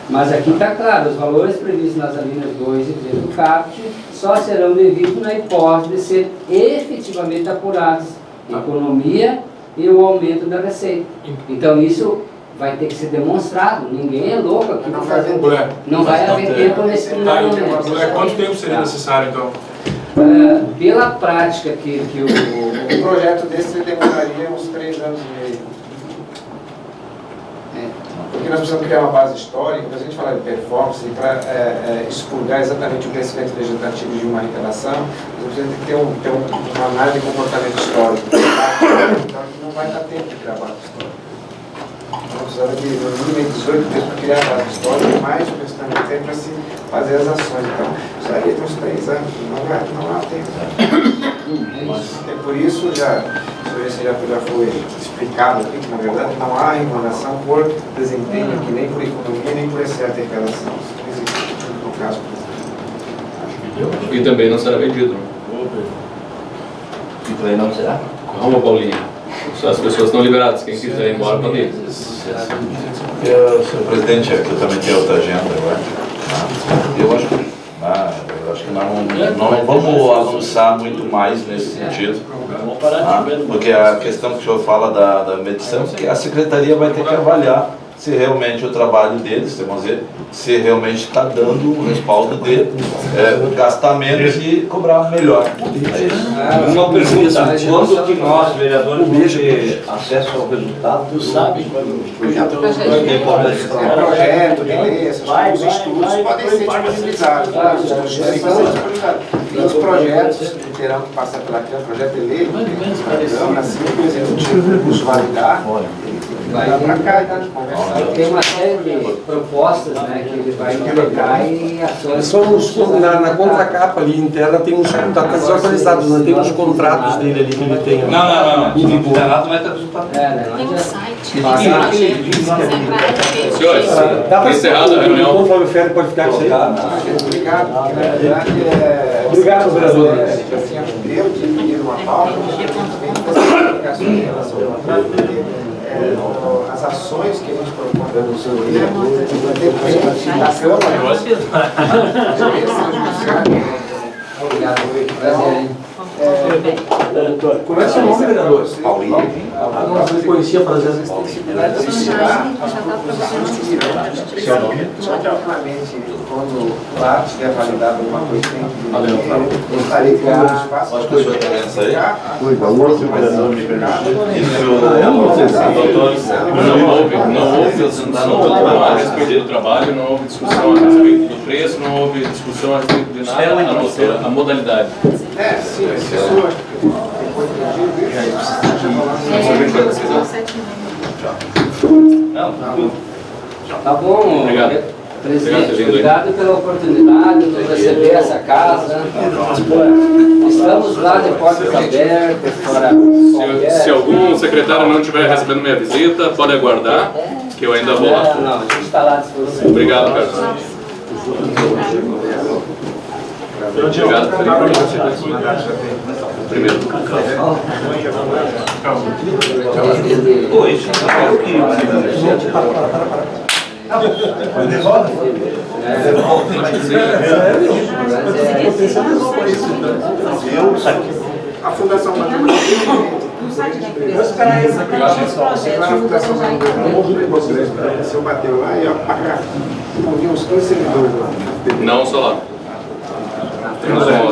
Mas aqui está claro, os valores previstos nas alíneas 2 e 3 do CAPT só serão devidos na hipótese de ser efetivamente apurados a economia e o aumento da receita. Então isso vai ter que ser demonstrado, ninguém é louco aqui para fazer. Não vai haver tempo nesse primeiro momento. Quanto tempo seria necessário então? Pela prática que o projeto desse demoraria uns 3 anos e meio. Porque nós precisamos criar uma base histórica, para a gente falar de performance, para expurgar exatamente o crescimento vegetativo de uma arrecadação, nós precisamos ter uma análise de comportamento histórico. Então não vai dar tempo de criar a base histórica. Nós precisamos de no mínimo 18 meses para criar a base histórica, mais o restante do tempo para se fazer as ações. Então, precisaria de uns 3 anos, não há tempo. Por isso, você já foi explicado aqui que, na verdade, não há remuneração por desempenho aqui, nem por economia, nem por excesso de arrecadação. Isso existe no caso. E também não será vendido. E também não será? Calma, Paulinho. As pessoas estão liberadas, quem quiser ir embora pode ir. Senhor presidente, aqui eu também tenho outra agenda agora. Eu acho que não vamos avançar muito mais nesse sentido. Porque a questão que o senhor fala da medição, que a secretaria vai ter que avaliar se realmente o trabalho deles, vamos dizer, se realmente está dando o respaldo de gastar menos e cobrar melhor. Uma pergunta, quando que nós, vereadores, vamos ter acesso ao resultado? Tu sabe Projeto, de lei, esses estudos podem ser disponibilizados. Os projetos que terão que passar pela Câmara, projeto de lei, assim que o Executivo validar, vai para cá e está de conversa. Tem uma série de propostas, né, que ele vai entregar e ações. Só na contracapa ali interna tem uns contratos desatualizados, né? Tem uns contratos dele ali que ele tem. Não. O Renato vai ter resultado. Tem um site. Senhores, encerrada a reunião. O Flávio Ferro pode ficar com isso aí? Obrigado. Obrigado, vereador. Eu tive uma pauta, explicações em relação ao contrato, as ações que a gente propõe da consultoria, da Câmara. Como é que é o nome, vereador? Paulinho. Não conhecia, por exemplo. Seu nome? Quando lá estiver validado alguma coisa, eu gostaria que o espaço. Acho que o senhor está vendo isso aí? Não houve discussão a respeito do trabalho, não houve discussão a respeito do preço, não houve discussão a respeito de nada, a não ser a modalidade. Sim, as pessoas depois Tá bom, Obrigado. presidente, obrigado pela oportunidade de nos receber essa casa. Estamos lá de portas abertas para Se algum secretário não estiver recebendo minha visita, pode aguardar, que eu ainda vou lá. Não, a gente está lá à disposição. Obrigado, Carlos. Obrigado, primeiro. a Fundação se eu bater lá e eu uns 15 seguidores lá. Não só lá.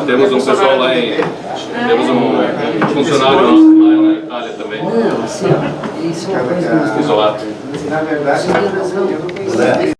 Temos um pessoal lá em... Temos um funcionário nosso lá na Itália também. Não, assim, ó, isso é uma coisa Isolado. Na verdade, eu não conhecia.